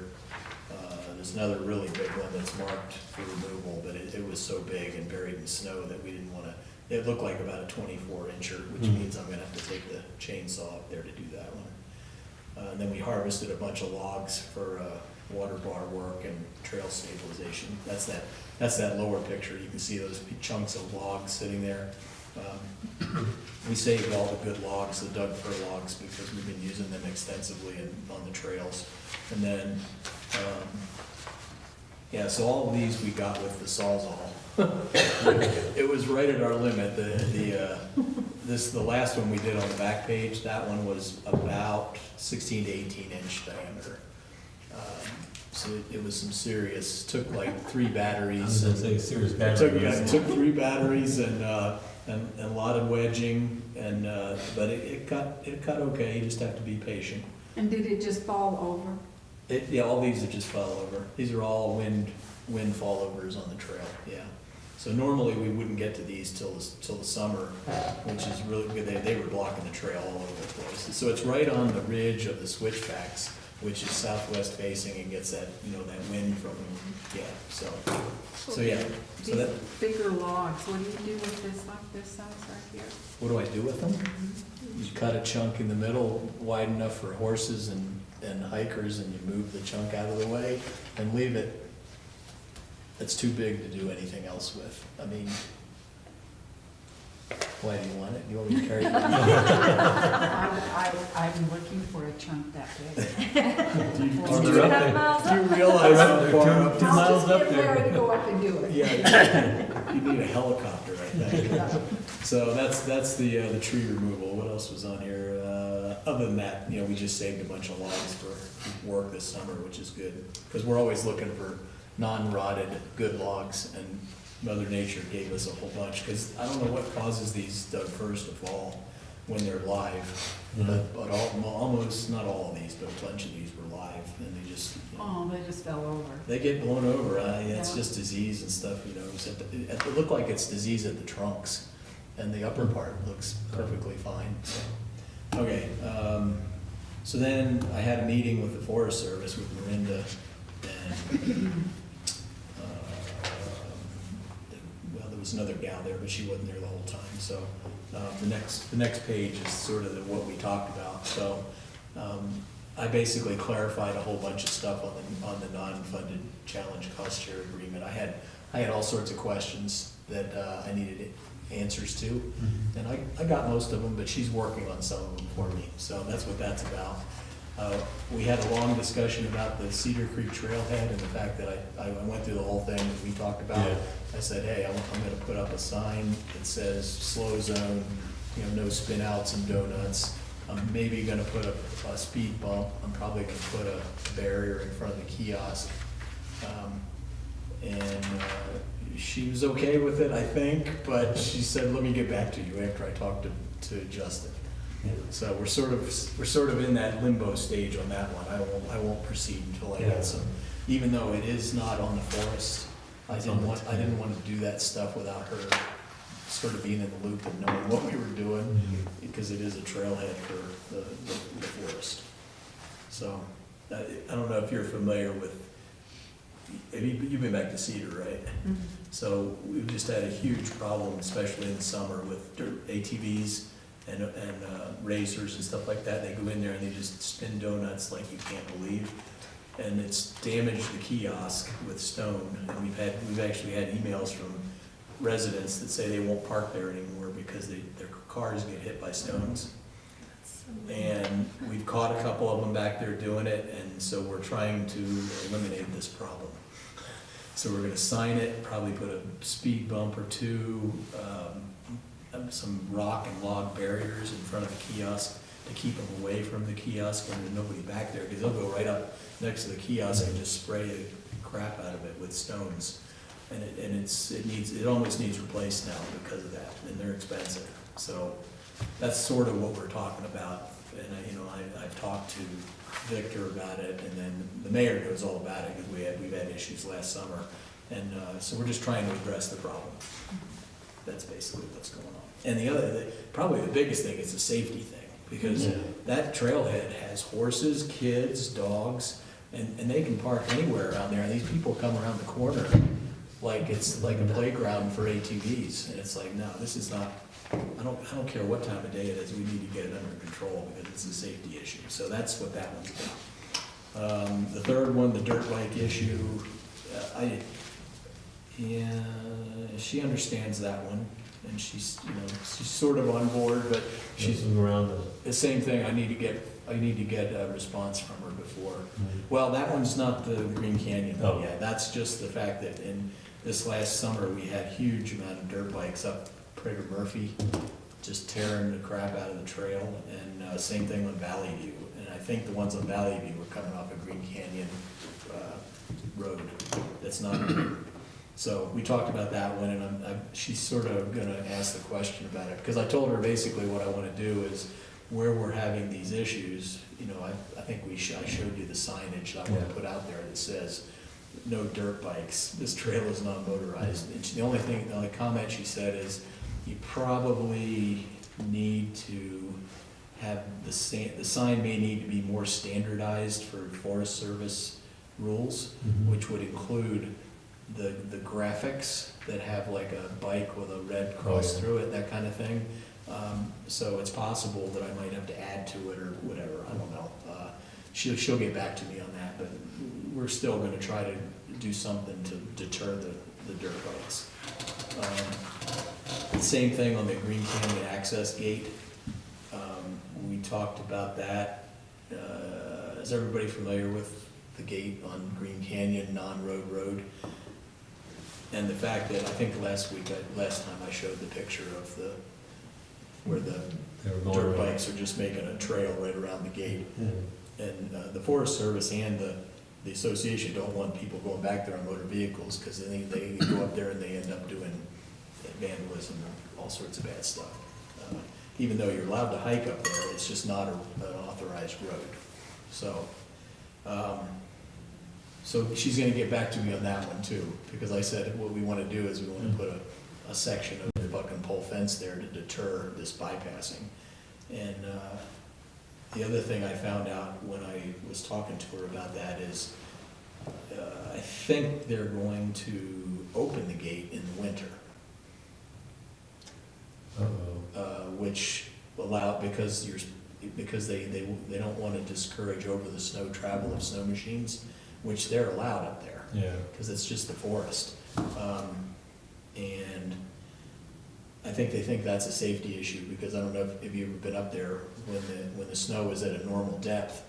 There's another really big one that's marked for removal, but it was so big and buried in snow that we didn't want to. It looked like about a 24-incher, which means I'm going to have to take the chainsaw up there to do that one. And then we harvested a bunch of logs for water bar work and trail stabilization. That's that lower picture. You can see those chunks of logs sitting there. We saved all the good logs, the Doug fir logs, because we've been using them extensively on the trails. And then, yeah, so all of these we got with the Sawzall. It was right at our limit. The last one we did on the back page, that one was about 16 to 18 inch diameter. So it was some serious, took like 3 I was batteries. gonna say serious It battery. took 3 batteries and a lot of wedging, but it cut okay. You just have to be patient. And did it just fall over? Yeah, all these have just fell over. These are all wind fallovers on the trail, yeah. So normally we wouldn't get to these till the summer, which is really good. They were blocking the trail all over the place. So it's right on the ridge of the switchbacks, which is southwest facing and gets that, that wind from, yeah, so yeah. So These that, bigger logs, what do you do with this, like this size right here? what do I do with them? You cut a chunk in the middle wide enough for horses and hikers, and you move the chunk out of the way and leave it. It's too big to do anything else with. I mean, why do you want it? You want me to carry it? I'm looking for a chunk that big. Do They're up there. you realize how They're far two- up? two miles up there. I'll just get Larry to go up and do it. Yeah, you need a helicopter, I think. So that's the tree removal. What else was on here? Other than that, we just saved a bunch of logs for work this summer, which is good. Because we're always looking for non-rotted, good logs, and Mother Nature gave us a whole bunch. Because I don't know what causes these Doug firs to fall when they're live. But almost, not all of these, but a bunch of these were live, and they just, Oh, they just fell over. they get blown over. It's Yeah. just disease and stuff, It looked like it's disease at the trunks, and the upper part looks perfectly fine, so. Okay, so then I had a meeting with the Forest Service with Miranda, and, well, there was another gal there, but she wasn't there the whole time, so, the next page is sort of what we talked about, so, I basically clarified a whole bunch of stuff on the non-funded challenge cost share agreement. I had all sorts of questions that I needed answers to, and I got most of them, but she's working on some of them for me, so that's what that's about. We had a long discussion about the Cedar Creek trailhead and the fact that I went through the whole thing that we talked about. Yeah. I said, hey, I'm gonna put up a sign that says slow zone, no spin outs and donuts. I'm maybe gonna put a speed bump. I'm probably gonna put a barrier in front of the kiosk. And she was okay with it, I think, but she said, let me get back to you after I talked to Justin. So we're sort of in that limbo stage on that one. I won't proceed until I Yeah. get some, even though it is not on the forest. I It's on didn't the want, I didn't want to do that stuff without her sort of being in the loop and knowing what we were doing, because it is a trailhead for the forest. So, I don't know if you're familiar with, you've been back to Cedar, right? So we've just had a huge problem, especially in the summer, with ATVs and racers and stuff like that. They go in there and they just spin donuts like you can't believe. And it's damaged the kiosk with stone. And we've actually had emails from residents that say they won't park there anymore because their cars get hit by stones. And we've caught a couple of them back there doing it, and so we're trying to eliminate this problem. So we're gonna sign it, probably put a speed bump or two, some rock and log barriers in front of the kiosk to keep them away from the kiosk when there's nobody back there, because they'll go right up next to the kiosk and just spray the crap out of it with stones. And it almost needs replaced now because of that, and they're expensive. So that's sort of what we're talking about. And I've talked to Victor about it, and then the mayor knows all about it, because we've had issues last summer. And so we're just trying to address the problem. That's basically what's going on. And probably the biggest thing is the safety thing, because that trailhead has horses, kids, dogs, and they can park anywhere around there. And these people come around the corner like it's like a playground for ATVs. And it's like, no, this is not, I don't care what time of day it is, we need to get it under control, because it's a safety issue. So that's what that one's about. The third one, the dirt bike issue, she understands that one, and she's sort of on board, but she's around the same thing. I need to get a response from her before. Well, that one's not the Green Canyon one yet. That's just the fact that in this last summer, we had huge amount of dirt bikes up Prager Murphy, just tearing the crap out of the trail, and same thing with Valley View. And I think the ones on Valley View were coming off of Green Canyon road. That's not. So we talked about that one, and she's sort of gonna ask the question about it, because I told her basically what I wanna do is, where we're having these issues, I think I showed you the signage I wanna put out there that says, no dirt bikes, this trail is not motorized. And the only comment she said is, you probably need to have the sign may need to be more standardized for Forest Service rules, which would include the graphics that have like a bike with a red cross through it, that kind of thing. So it's possible that I might have to add to it or whatever, I don't know. She'll get back to me on that, but we're still gonna try to do something to deter the dirt bikes. Same thing on the Green Canyon access gate. We talked about that. Is everybody familiar with the gate on Green Canyon, non-road road? And the fact that, I think last time I showed the picture of where the dirt bikes are just making a trail right around the gate. And the Forest Service and the association don't want people going back there on motor vehicles, because then they go up there and they end up doing vandalism and all sorts of bad stuff. Even though you're allowed to hike up there, it's just not an authorized road. So she's gonna get back to me on that one too, because I said what we wanna do is we wanna put a section of the fucking pole fence there to deter this bypassing. And the other thing I found out when I was talking to her about that is, I think they're going to open the gate in the winter. Which because they don't want to discourage over the snow travel of snow machines, which they're allowed up there. Because it's just the forest. And I think they think that's a safety issue, because I don't know if you've ever been up there when the snow is at a normal depth.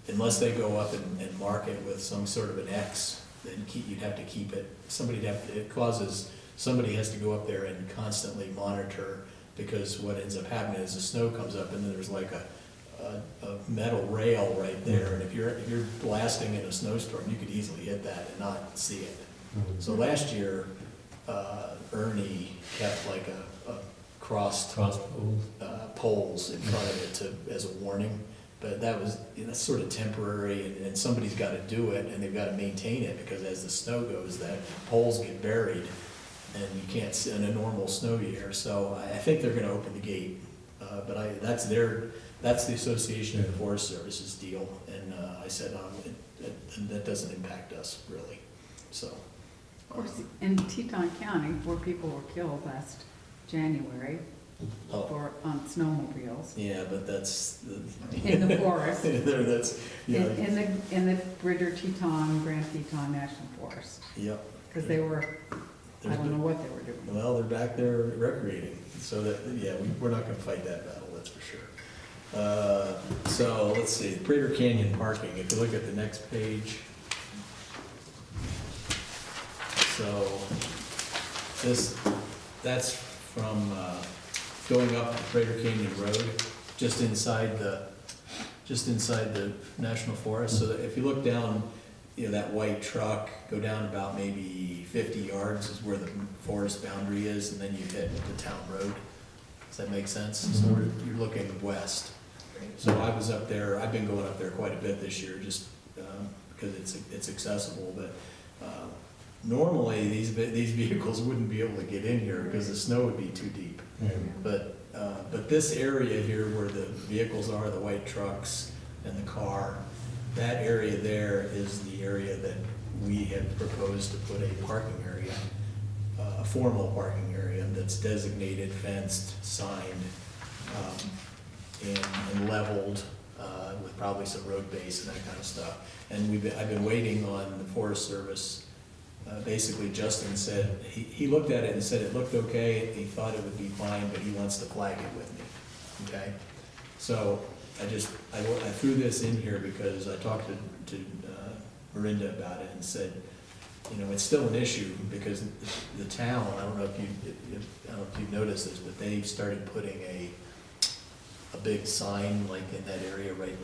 Unless they go up and mark it with some sort of an X, then you'd have to keep it. Somebody has to go up there and constantly monitor, because what ends up happening is the snow comes up and then there's like a metal rail right there, and if you're blasting in a snowstorm, you could easily hit that and not see it. So last year, Ernie kept like a crossed poles in front of it as a warning, but that's sort of temporary, and somebody's got to do it, and they've got to maintain it, because as the snow goes, that poles get buried, and you can't see in a normal snow year. So I think they're going to open the gate, but that's the Association of the Forest Services deal, and I said that doesn't impact us really. So. Of course, in Teton County, 4 people were killed last January on snowmobiles. Yeah, but that's in the forest. That's in the Bridger Teton, Grand Teton National Forest. Yep. Because they were, I don't know what they were doing. Well, they're back there recreating, so that we're not going to fight that battle, that's for sure. So let's see, Prater Canyon parking. If you look at the next page. So that's from going up the Prater Canyon Road, just inside the National Forest. So that if you look down, that white truck, go down about maybe 50 yards is where the forest boundary is, and then you hit the town road. that make sense? So you're looking west. So I was up there, I've been going up there quite a bit this year, just because it's accessible, but normally these vehicles wouldn't be able to get in here because the snow would be too deep. But this area here where the vehicles are, the white trucks and the car, that area there is the area that we have proposed to put a parking area, a formal parking area that's designated, fenced, signed, and leveled, with probably some road base and that kind of stuff. And I've been waiting on the Forest Service. Basically, Justin said, he looked at it and said it looked okay, he thought it would be fine, but he wants to flag it with me, okay? So I threw this in here because I talked to Marinda about it and said, you know, it's still an issue because the town, I don't know if you've noticed this, but they've started putting a big sign like in that area, right?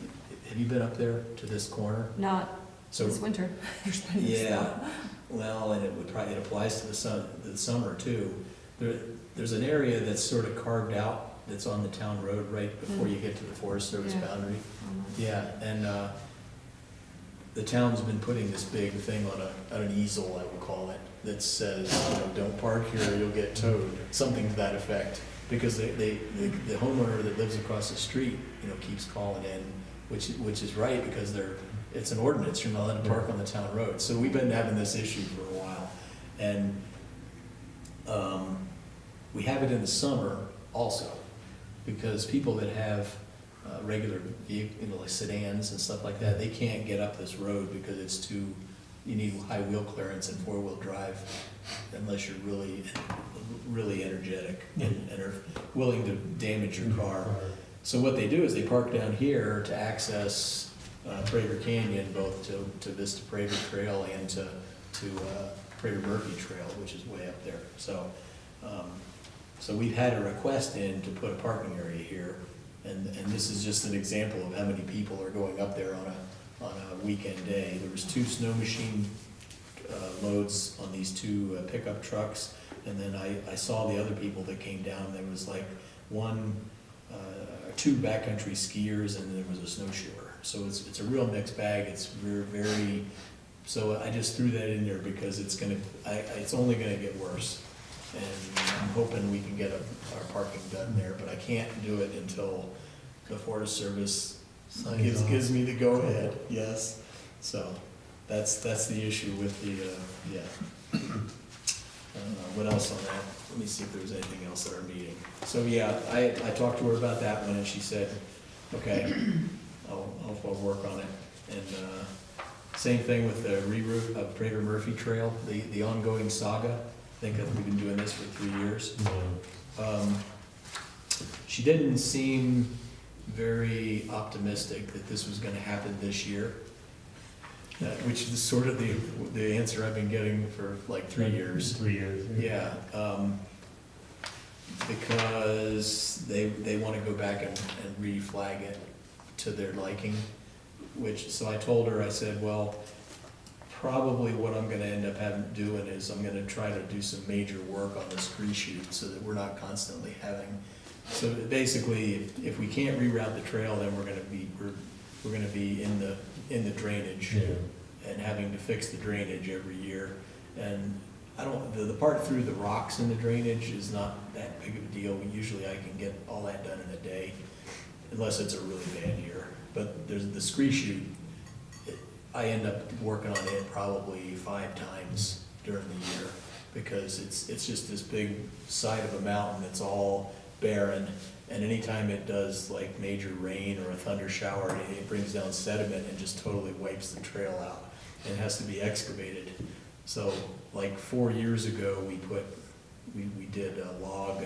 Have you been up there to this corner? Not So this winter. There's been yeah, snow. well, and it applies to the summer too. There's an area that's sort of carved out, that's on the town road right before you get to the Forest Service Yeah. boundary. Yeah, and the town's been putting this big thing on an easel, I would call it, that says, you know, don't park here, you'll get towed, something to that effect. Because the homeowner that lives across the street, you know, keeps calling in, which is right, because it's an ordinance, you're not allowed to park on the town road. So we've been having this issue for a while. And we have it in the summer also, because people that have regular vehicles, you know, like sedans and stuff like that, they can't get up this road because it's too, you need high wheel clearance and four-wheel drive unless you're really, really energetic and are willing to damage your car. So what they do is they park down here to access Prager Canyon, both to Vista Prager Trail and to Prager Murphy Trail, which is way up there. So we've had a request in to put a parking area here, and this is just an example of how many people are going up there on a weekend day. There was 2 snow machine loads on these 2 pickup trucks, and then I saw the other people that came down. There was like 2 backcountry skiers, and there was a snowshoer. So it's a real mixed bag. It's very, so I just threw that in there because it's only gonna get worse. And I'm hoping we can get our parking done there, but I can't do it until the Forest Service gives me the go-ahead, yes. So that's the issue with the, yeah. What else on that? Let me see if there was anything else at our meeting. So yeah, I talked to her about that one, and she said, okay, I'll work on it. And same thing with the reroute of Prager Murphy Trail, the ongoing saga. I think that we've been doing this for 3 years. She didn't seem very optimistic that this was gonna happen this year, which is sort of the answer I've been getting for like 3 years. 3 years. Yeah, because they wanna go back and re-flag it to their liking, so I told her, I said, well, probably what I'm gonna end up doing is I'm gonna try to do some major work on the scree chute so that we're not constantly having, so basically, if we can't reroute the trail, then we're gonna be in the drainage and having to fix the drainage every year. And the part through the rocks in the drainage is not that big of a deal. Usually I can get all that done in a day, unless it's a really bad year. But there's the scree chute. I end up working on it probably 5 times during the year because it's just this big side of a mountain that's all barren, and anytime it does like major rain or a thunder shower, it brings down sediment and just totally wipes the trail out. And it has to be excavated. So like 4 years ago, we did a log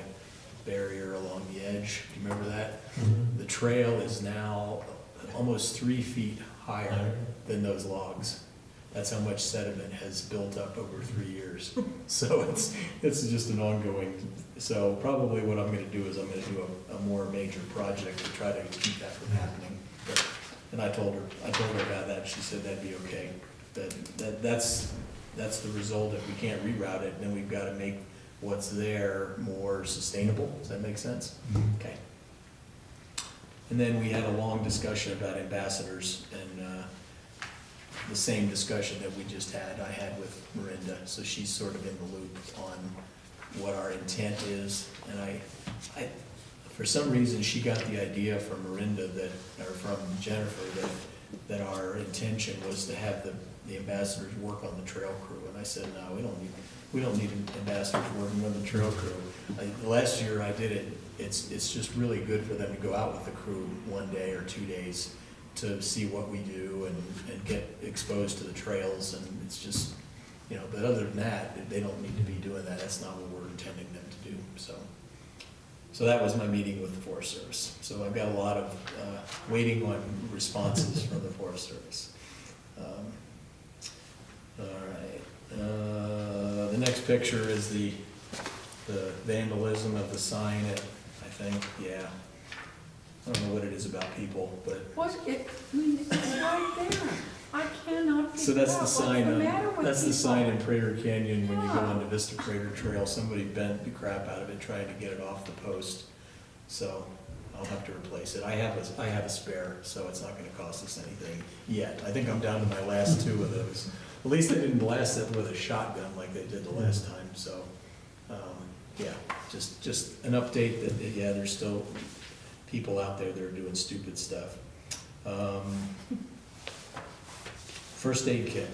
barrier along the edge. Do you remember that? Mm-hmm. The trail is now almost 3 feet higher than those logs. That's how much sediment has built up over 3 years. So it's just an ongoing, so probably what I'm gonna do is I'm gonna do a more major project to try to keep that from happening. And I told her about that, she said that'd be okay. That's the result if we can't reroute it, then we've gotta make what's there more sustainable. Does that make sense? Okay. And then we had a long discussion about ambassadors, and the same discussion that we just had, I had with Miranda, so she's sort of in the loop on what our intent is. And I, for some reason, she got the idea from Miranda that, or from Jennifer, that our intention was to have the ambassadors work on the trail crew. And I said, no, we don't need ambassadors working on the trail crew. Last year I did it. It's just really good for them to go out with the crew one day or 2 days to see what we do and get exposed to the trails. And it's just, you know, but other than that, they don't need to be doing that. That's not what we're intending them to do. So that was my meeting with the Forest Service. So I've got a lot of waiting on responses from the Forest Service. All right. The next picture is the vandalism of the sign at, I think, yeah. I don't know what it is about people, but. I mean, it's right there. I cannot So figure that's out the what's sign, the matter with that's the people. sign in Prater Canyon when you go Yeah. onto Vista Prater Trail. Somebody bent the crap out of it trying to get it off the post. So I'll have to replace it. I have a spare, so it's not gonna cost us anything yet. I think I'm down to my last 2 of those. At least they didn't blast it with a shotgun like they did the last time, so, yeah, just an update that, yeah, there's still people out there that are doing stupid stuff. First aid kit.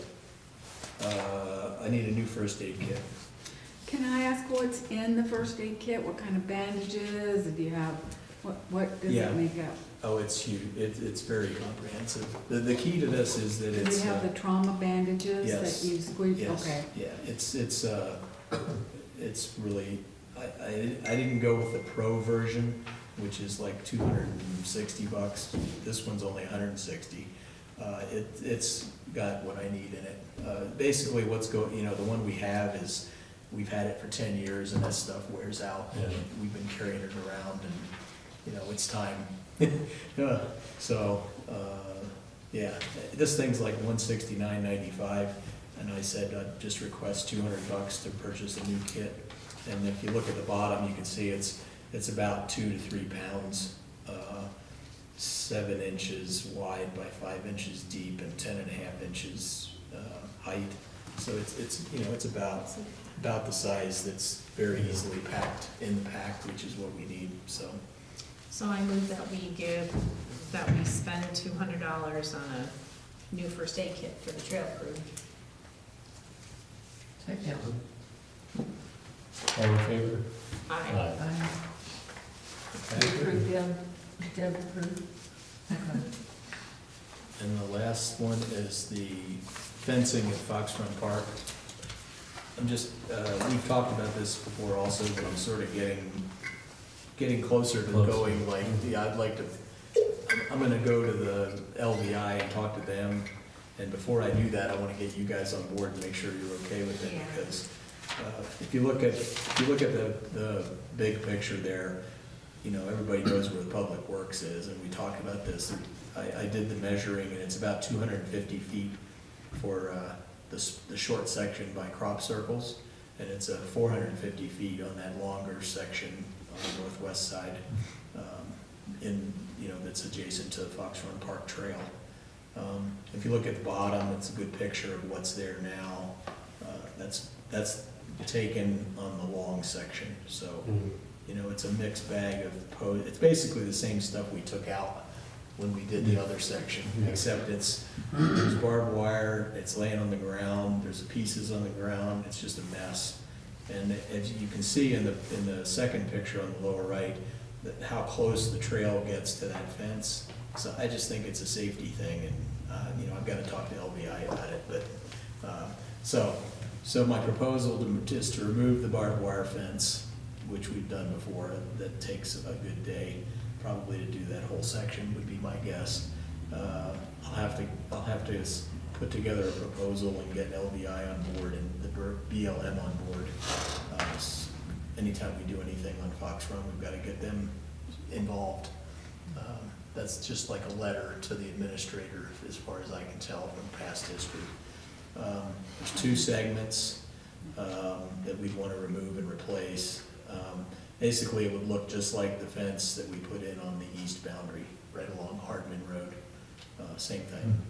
I need a new first aid kit. Can I ask what's in the first aid kit? What kind of bandages? Do you have, what does Yeah. it make up? Oh, it's huge. It's very comprehensive. The key to this is that Do it's. you have the trauma bandages yes. that you squeeze? Yes, Okay. yeah, it's really, I didn't go with the pro version, which is like $260. This one's only 160. It's got what I need in it. Basically the one we have is, we've had it for 10 years and that stuff wears out. Yeah. We've been carrying it around and, it's time. So, yeah, this thing's like $169.95, and I said I'd just request $200 to purchase a new kit. And if you look at the bottom, you can see it's about 2 to 3 pounds, 7 inches wide by 5 inches deep and 10.5 inches height. So it's about the size that's very easily packed in the pack, which is what we need. So I move that we spend $200 on a new first aid kit for the trail crew. Second. All in favor? Aye. Approve, Deb approved. And the last one is the fencing at Fox Run Park. I'm just, we've talked about this before also, but I'm sort of getting closer to going, like, yeah, I'm gonna go to the LVI and talk to them. And before I do that, I wanna get you guys on board and make sure you're okay with it, Yeah. because if you look at the big picture there, everybody knows where the Public Works is, and we talked about this. I did the measuring, and it's about 250 feet for the short section by crop circles, and it's 450 feet on that longer section on the northwest side, that's adjacent to the Fox Run Park Trail. If you look at the bottom, it's a good picture of what's there now. That's taken on the long section, so it's a mixed bag of it's basically the same stuff we took out when we did the other section, except there's barbed wire, it's laying on the ground, there's pieces on the ground, it's just a mess. And as you can see in the second picture on the lower right, how close the trail gets to that fence. So I just think it's a safety thing, and I've got to talk to LVI about it. But so my proposal is to remove the barbed wire fence, which we've done before. That takes a good day, probably, to do that whole section, would be my guess. I'll have to put together a proposal and get LVI on board and the BLM on board. Anytime we do anything on Fox Run, we've got to get them involved. That's just like a letter to the administrator, as far as I can tell from past history. There's 2 segments. that we'd want to remove and replace. Basically, it would look just like the fence that we put in on the east boundary, right along Hardman Road. Same thing.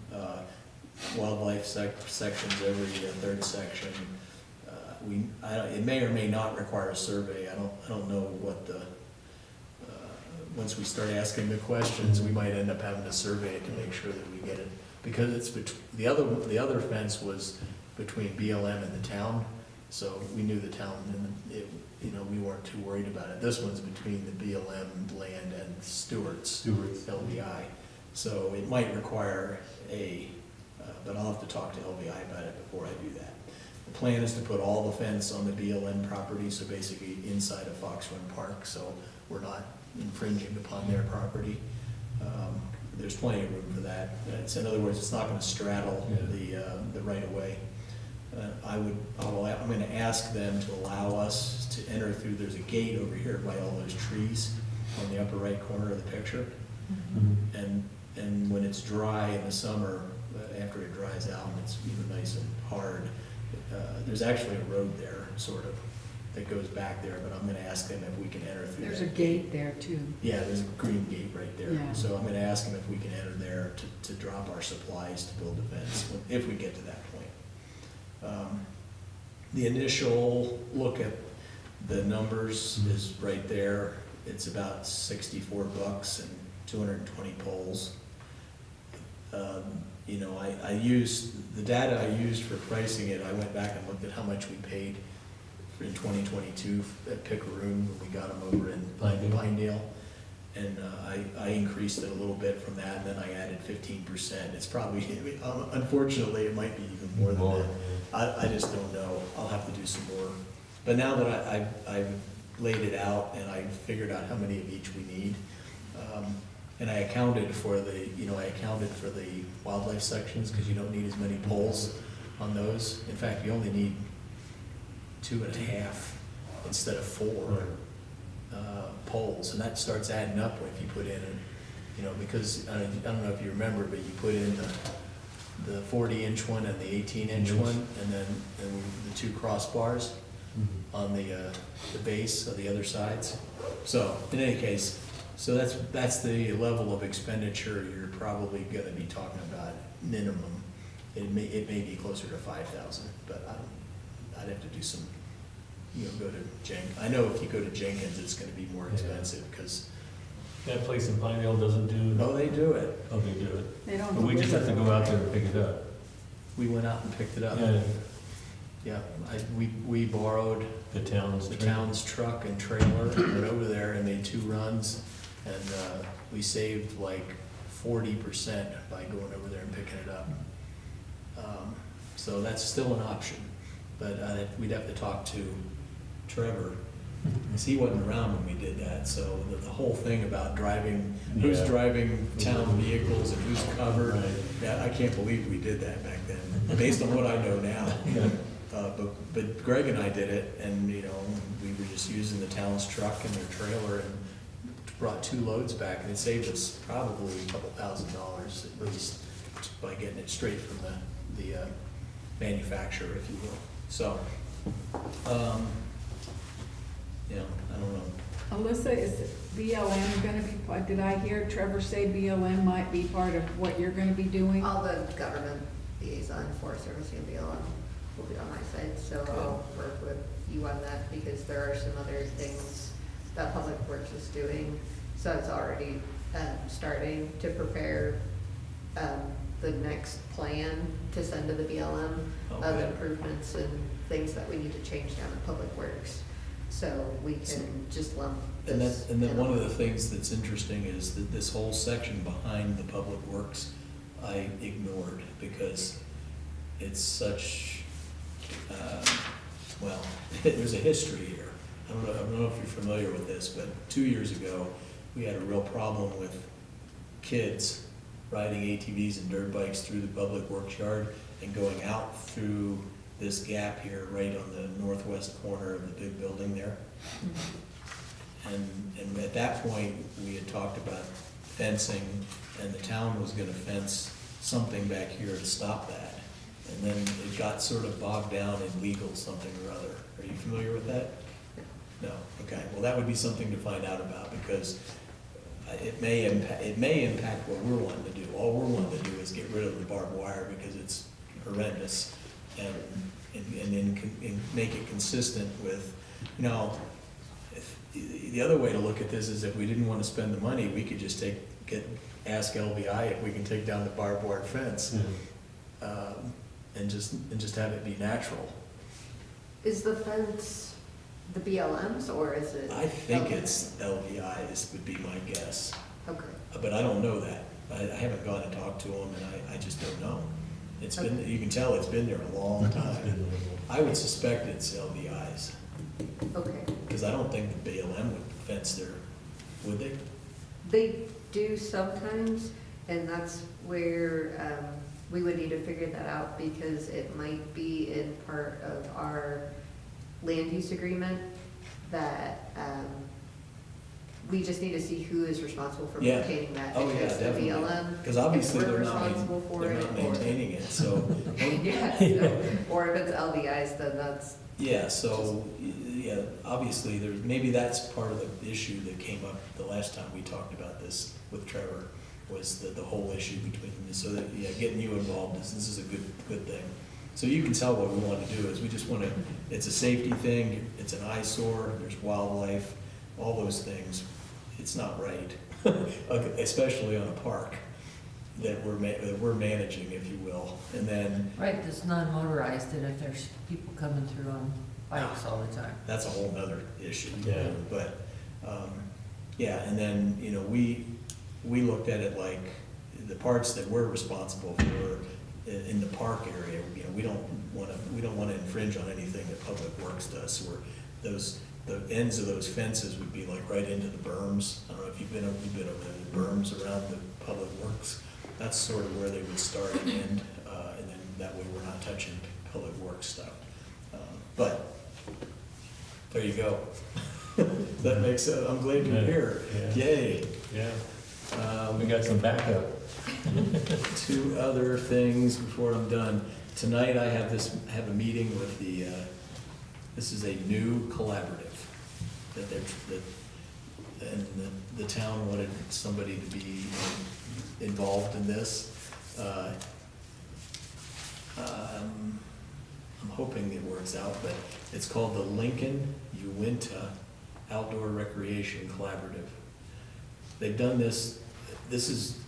Wildlife sections every third section. It may or may not require a survey. I don't know what the, once we start asking the questions, we might end up having to survey it to make sure that we get it. Because it's, the other fence was between BLM and the town, so we knew the town, and we weren't too worried about it. This one's between the BLM land and Stewart's LVI. So it might require but I'll have to talk to LVI about it before I do that. The plan is to put all the fence on the BLM property, so basically inside of Fox Run Park, so we're not infringing upon their property. There's plenty of room for that. In other words, it's not gonna straddle the right of way. I'm gonna ask them to allow us to enter through, there's a gate over here by all those trees on the upper right corner of the picture. And when it's dry in the summer, after it dries out and it's nice and hard, there's actually a road there, sort of, that goes back there, but I'm gonna ask them if we can enter through There's that a gate there too. Yeah, there's a green gate right there. Yeah. So I'm gonna ask them if we can enter there to drop our supplies to build a fence, if we get to that point. The initial look at the numbers is right there. It's about $64 and 220 poles. I used, the data I used for pricing it, I went back and looked at how much we paid in 2022 at Pickeroon when we got them over in Pinedale. And I increased it a little bit from that, and then I added 15%. It's probably, unfortunately, it might be even more than that. I just don't know. I'll have to do some more. But now that I've laid it out and I've figured out how many of each we need, and I accounted for the wildlife sections, because you don't need as many poles on those. In fact, you only need 2.5 instead of 4 poles, and that starts adding up if you put in, because I don't know if you remember, but you put in the 40-inch one and the 18-inch one, and then the 2 crossbars on the base of the other sides. So in any case, so that's the level of expenditure you're probably going to be talking about minimum. It may be closer to 5,000, but I'd have to do some. Go to Jenkins. I know if you go to Jenkins, it's going to be more expensive because That place in Pinedale doesn't do. no, they do it. Oh, they do it. They don't. But we just have to go out there and pick it up. We went out and picked it up. Yeah, Yeah, we borrowed the town's. the town's truck and trailer, went over there and made 2 runs, and we saved like 40% by going over there and picking it up. So that's still an option, but we'd have to talk to Trevor, because he wasn't around when we did that, so the whole thing about driving, who's Yeah. driving town vehicles and who's covered, Right. yeah, I can't believe we did that back then, based on what I know now. Yeah. But Greg and I did it, and, we were just using the town's truck and their trailer, and brought 2 loads back, and it saved us probably a couple $1,000 at least, by getting it straight from the manufacturer, if you will. So, I don't know. Alyssa, is BLM gonna be, did I hear Trevor say BLM might be part of what you're gonna be doing? All the government liaison, Forest Service and BLM will be on my side, so I'll work with you on that, because there are some other things that Public Works is doing. So it's already starting to prepare the next plan to send to the BLM of Okay. improvements and things that we need to change down at Public Works. So we can just lump And this. then in. one of the things that's interesting is that this whole section behind the Public Works, I ignored, because it's such, there's a history here. I don't know if you're familiar with this, but 2 years ago, we had a real problem with kids riding ATVs and dirt bikes through the Public Works yard and going out through this gap here, right on the northwest corner of the big building there. And at that point, we had talked about fencing, and the town was gonna fence something back here to stop that. And then it got sort of bogged down in legal something or other. Are you familiar with that? No, okay, well, that would be something to find out about, because it may impact what we're wanting to do. All we're wanting to do is get rid of the barbed wire because it's horrendous, and make it consistent with, the other way to look at this is if we didn't want to spend the money, we could just ask LVI if we can take down the barbed wire fence, and just have it be natural. Is the fence the BLM's or is it? I think it's LVI's would be my guess, Okay. but I don't know that. I haven't gone and talked to them, and I just don't know. It's been, you can tell it's been there a long time. I would suspect it's LVI's, Okay. because I don't think the BLM would fence there, would they? They do sometimes, and that's where we would need to figure that out, because it might be in part of our land use agreement that we just need to see who is responsible for Yeah. maintaining that. Oh, yeah, because the definitely. BLM, Because obviously if we're they're not responsible for they're it, not or- maintaining it, so. yeah, so, or if it's LVI's, then that's, Yeah, so, yeah, obviously, maybe that's part of the issue that came up the last time we talked about this with Trevor, was the whole issue between them, so that, yeah, getting you involved this is a good thing. So you can tell what we want to do is we just want to, it's a safety thing, it's an eyesore, there's wildlife, all those things. It's not right, especially on a park that we're managing, if you will, and then. Right, that's non-motorized, and if there's people coming through on bikes all the time. That's a whole nother issue. Yeah. But, yeah, and then, we looked at it like the parts that we're responsible for in the park area, we don't wanna infringe on anything that Public Works does. So the ends of those fences would be like right into the berms. I don't know if you've been over the berms around the Public Works. That's sort of where they would start and end, and then that way we're not touching Public Works stuff. But, there you go. That makes sense. I'm glad you're here. Yeah. Yay. Yeah, we got some backup. Two other things before I'm done. Tonight I have a meeting with this is a new collaborative and the town wanted somebody to be involved in this. I'm hoping it works out, but it's called the Lincoln Uinta Outdoor Recreation Collaborative. They've done this is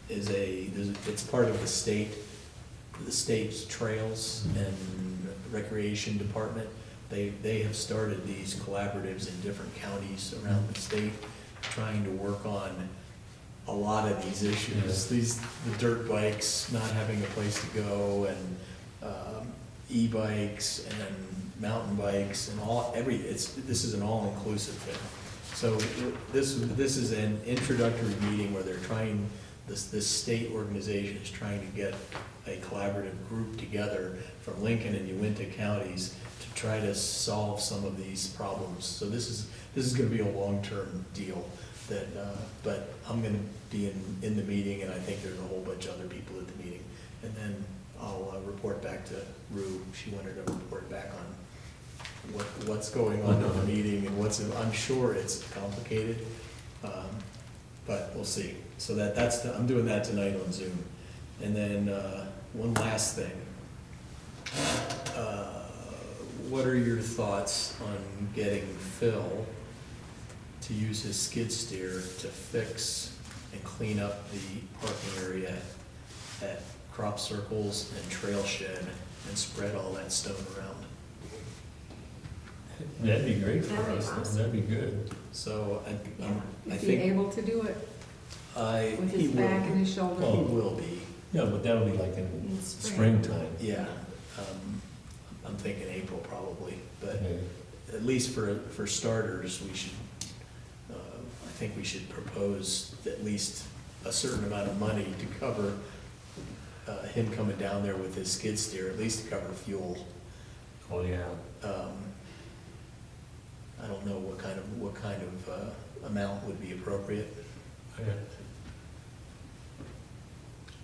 it's part of the state's trails and recreation department. They have started these collaboratives in different counties around the state, trying to work on a lot of these issues. The dirt bikes, not having a place to go, and e-bikes and mountain bikes and this is an all-inclusive thing. So this is an introductory meeting where they're trying, this state organization is trying to get a collaborative group together from Lincoln and Uinta counties to try to solve some of these problems. So this is gonna be a long-term deal that, but I'm gonna be in the meeting, and I think there's a whole bunch of other people at the meeting. And then I'll report back to Rue. She wanted to report back on what's going on in the meeting and I'm sure it's complicated, but we'll see. So I'm doing that tonight on Zoom. And then, one last thing. What are your thoughts on getting Phil to use his skid steer to fix and clean up the parking area at crop circles and trail shed and spread all that stone around? That'd be great for That'd be us, awesome. that'd be good. So I Is he think able to do it with he his back and will, his shoulder? he will be, Yeah, but that'll be like in In spring. springtime. yeah. I'm thinking April probably, but Okay. at least for starters, we should, I think we should propose at least a certain amount of money to cover him coming down there with his skid steer, at least to cover fuel. Oh, yeah. I don't know what kind of amount would be appropriate.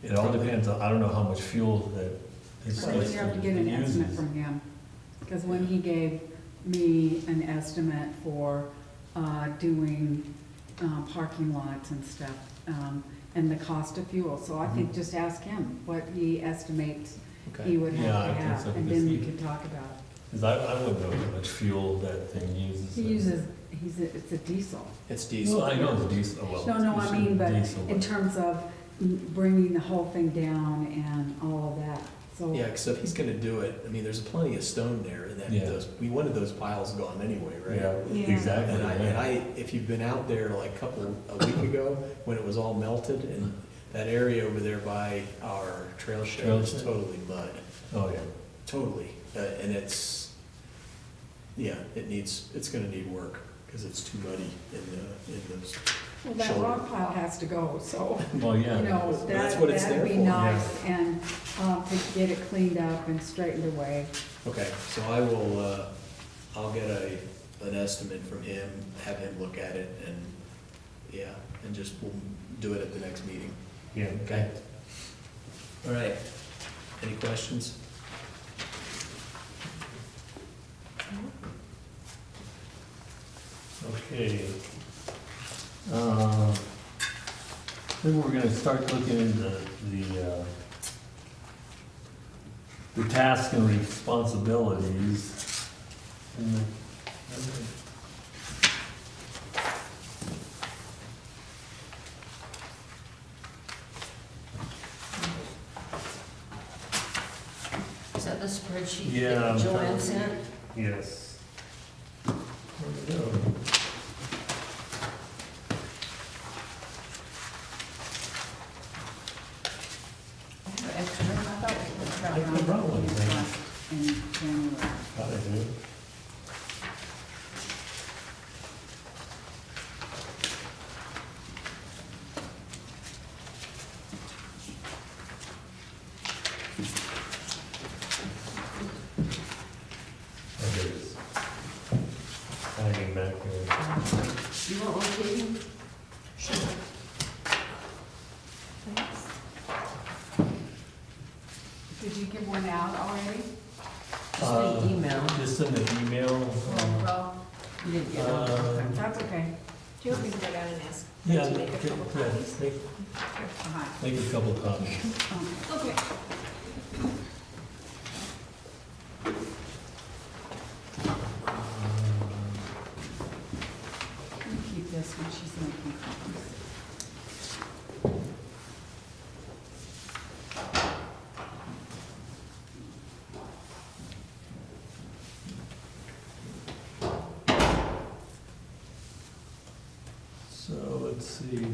It all depends, I don't know how much fuel that It's Well, just you have to get an it estimate uses- from him, because when he gave me an estimate for, doing, parking lots and stuff, and the cost of fuel, so I think just ask him what he estimates he Okay. would Yeah, I have to think have, so, and because then we he- could talk about it. Cause I wouldn't know how much fuel that thing uses. He uses, it's a diesel. It's diesel. Well, I know it's diesel, well. No, I it's mean, but diesel, in terms of bringing the whole thing down and all of that, so. Yeah, because if he's gonna do it, I mean, there's plenty of stone there, and then Yeah. we wanted those piles gone anyway, right? Yeah, Yeah. exactly. And I, if you've been out there like a week ago, when it was all melted, and that area over there by our trail shed Trail is shed? totally mud, Oh, yeah. totally. And it's gonna need work, because it's too muddy in those. Well, that rock pile has to go, so, Well, yeah. you know, That's what it's that'd there be for. nice, and, to get it cleaned up and straightened away. Okay, so I'll get an estimate from him, have him look at it, and, yeah, and just, we'll do it at the next meeting. Yeah, Okay. All right. Any questions? okay. Then we're gonna start looking into the tasks and responsibilities. And the- Is that the spreadsheet Yeah, that I'm trying Joanne to- sent? Yes. Where'd it go? I have an extra, I thought we were I trying to- brought one, In January. Thought I did. Oh, there it is. Hiding back there. You want one, Katie? Did you give one out already? Just an email. Just in the email. Well, You didn't get one? that's okay. Do you want me to go down and ask Yeah, to make a okay, couple yeah, copies? Fine. make a couple copies. Okay. You keep this when she's making copies. So let's see,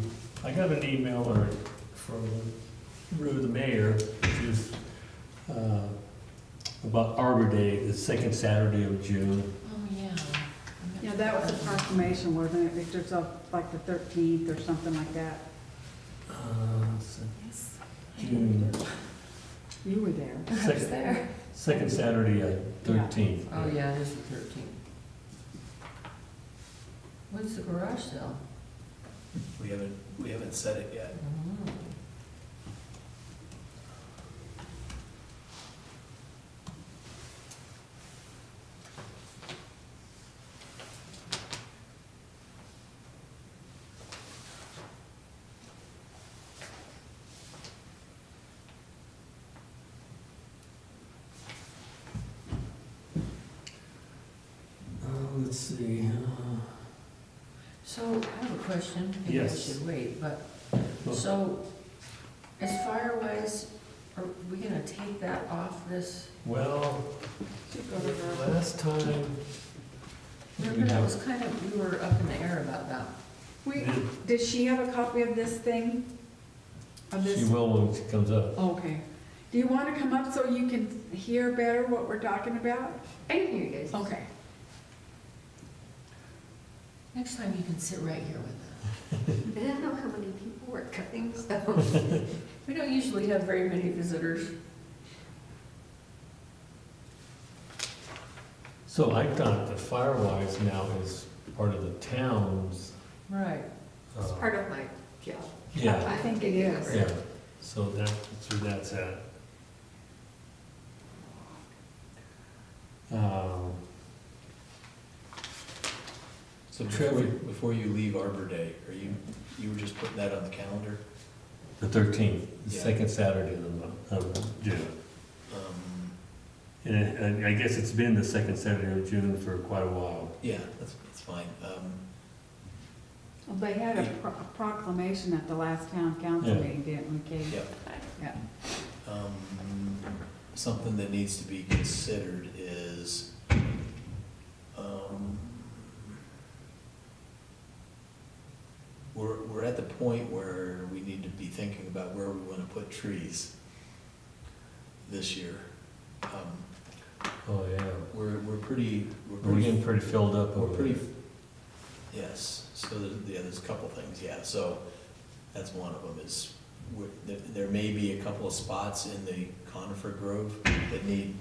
I got an email from Rue the mayor, which is about Arbor Day, the second Saturday of June. Oh, yeah. Yeah, that was a proclamation, wasn't it, Victor, so like the 13th or something like that? Let's see, Yes. June, You were there. I was second, there. second Saturday, 13th. Oh, yeah, it is the 13th. When's the garage sale? We haven't said it yet. Oh. Let's see. So, I have a question, maybe I Yes. should wait, but, so, as Firewise, are we gonna take that off this? Well, last time. Remember, that was kind of, we were up in the air about that. Did she have a copy of this thing? Of She this? will when she comes up. Okay. Do you want to come up so you can hear better what we're talking about? I can hear you guys. Okay. Next time you can sit right here with us. I didn't know how many people were coming, so. We don't usually have very many visitors. So I thought the Firewise now is part of the town's. Right. It's part of my job. Yeah, I think it is. yeah, so that's where that's at. So Trevor- before you leave Arbor Day, you were just putting that on the calendar? The 13th, the Yeah. second Saturday of the month, of June. Um, And I guess it's been the second Saturday of June for quite a while. Yeah, that's fine. Well, they had a proclamation at the last town council Yeah. meeting, didn't we, Kate? Yep. Yeah. Something that needs to be considered is, we're at the point where we need to be thinking about where we want to put trees this year. Oh, yeah. We're pretty, We're getting pretty filled up we're over pretty, there. yes, so there's a couple things, yeah, so that's one of them is, there may be a couple of spots in the conifer grove that need,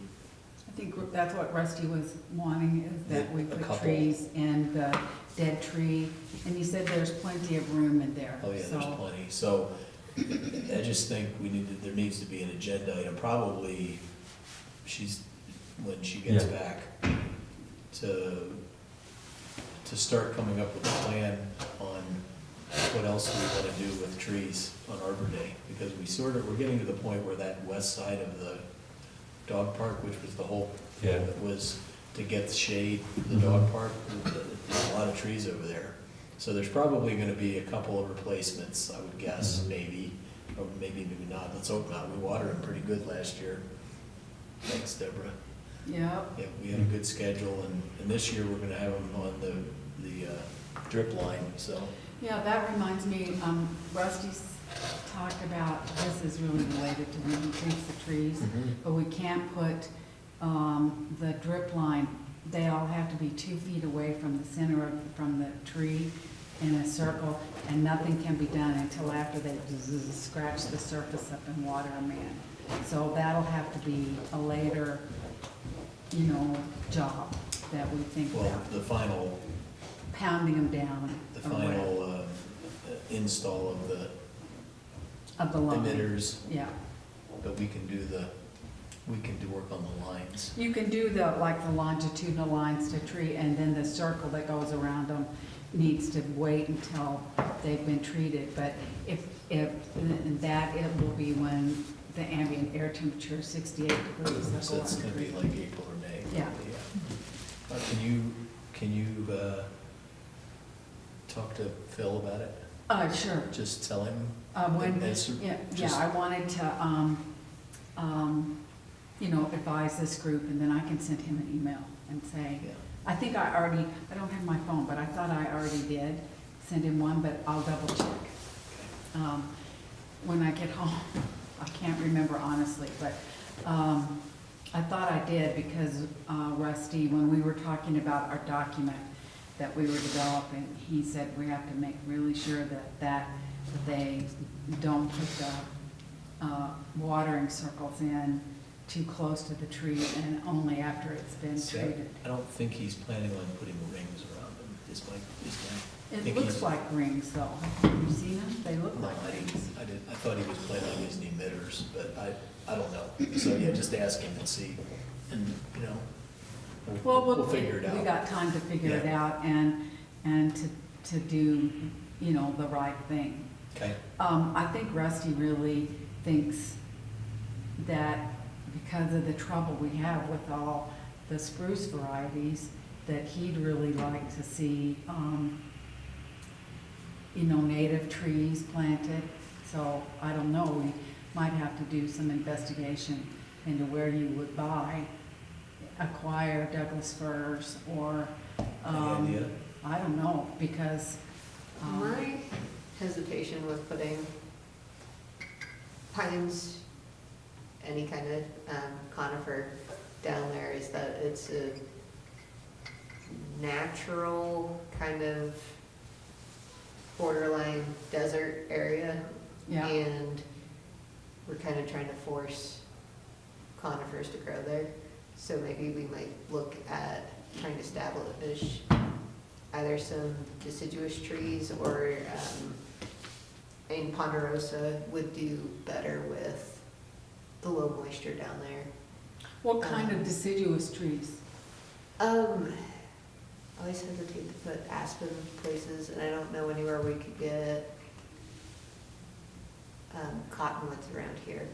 I think that's what Rusty was wanting, is that we A put couple. trees in the dead tree. And you said there's plenty of room in there. oh yeah, there's so- plenty, so I just think there needs to be an agenda item, probably when she gets Yeah. back, to start coming up with a plan on what else we want to do with trees on Arbor Day, because we're getting to the point where that west side of the dog park, which was the whole, Yeah. was to get the shade, the Mhm. dog park, there's a lot of trees over there. So there's probably gonna be a couple of replacements, I would guess, Mhm. maybe, or maybe not, let's hope not, we watered them pretty good last year. Thanks, Deborah. Yeah, Yeah, we had a good schedule, and this year we're gonna have them on the drip line, so. yeah, that reminds me, Rusty's talked about, this is really related to when he thinks the trees, but we can't put, the drip line, they all have to be 2 feet away from the center from the tree in a circle, and nothing can be done until after they scratch the surface up and water them in. So that'll have to be a later, job that we think Well, about, the final pounding them down. The or whatever, final install of the Of the line. emitters, Yeah. but we can do work on the lines. You can do the longitudinal lines to tree, and then the circle that goes around them needs to wait until they've been treated. But if that, it will be when the ambient air temperature is 68 degrees. That's So it's what I'm gonna be treating. like April or May. Yeah. Can you talk to Phil about it? Sure. Just tell him. When, It's yeah, just- I wanted to, advise this group, and then I can send him an email and say, Yeah. I think I don't have my phone, but I thought I already did send him one, but I'll double check. When I get home, I can't remember honestly, but, I thought I did because, Rusty, when we were talking about our document that we were developing, he said we have to make really sure that they don't put the, watering circles in too close to the tree and only after it's been See, treated. I don't think he's planning on putting rings around them, is my. It think looks he's- like rings though. Have you seen them? They look No, like I rings. didn't, I thought he was planning on using emitters, but I don't know. So, yeah, just ask him and see, and, Well, we'll figure it We out. got time to figure it Yeah. out and to do, the right thing. Okay, I think Rusty really thinks that because of the trouble we have with all the spruce varieties, that he'd really like to see, native trees planted. So I don't know, we might have to do some investigation into where you would acquire Douglas firs or, any idea? I don't know, because, My hesitation with putting pines, any kind of conifer down there is that it's a natural kind of borderline desert area. yeah. And we're kind of trying to force conifers to grow there. So maybe we might look at trying to establish either some deciduous trees or, in Ponderosa would do better with the low moisture down there. What kind of deciduous trees? I always hesitate to put aspen places, and I don't know anywhere we could get cottonwoods around here,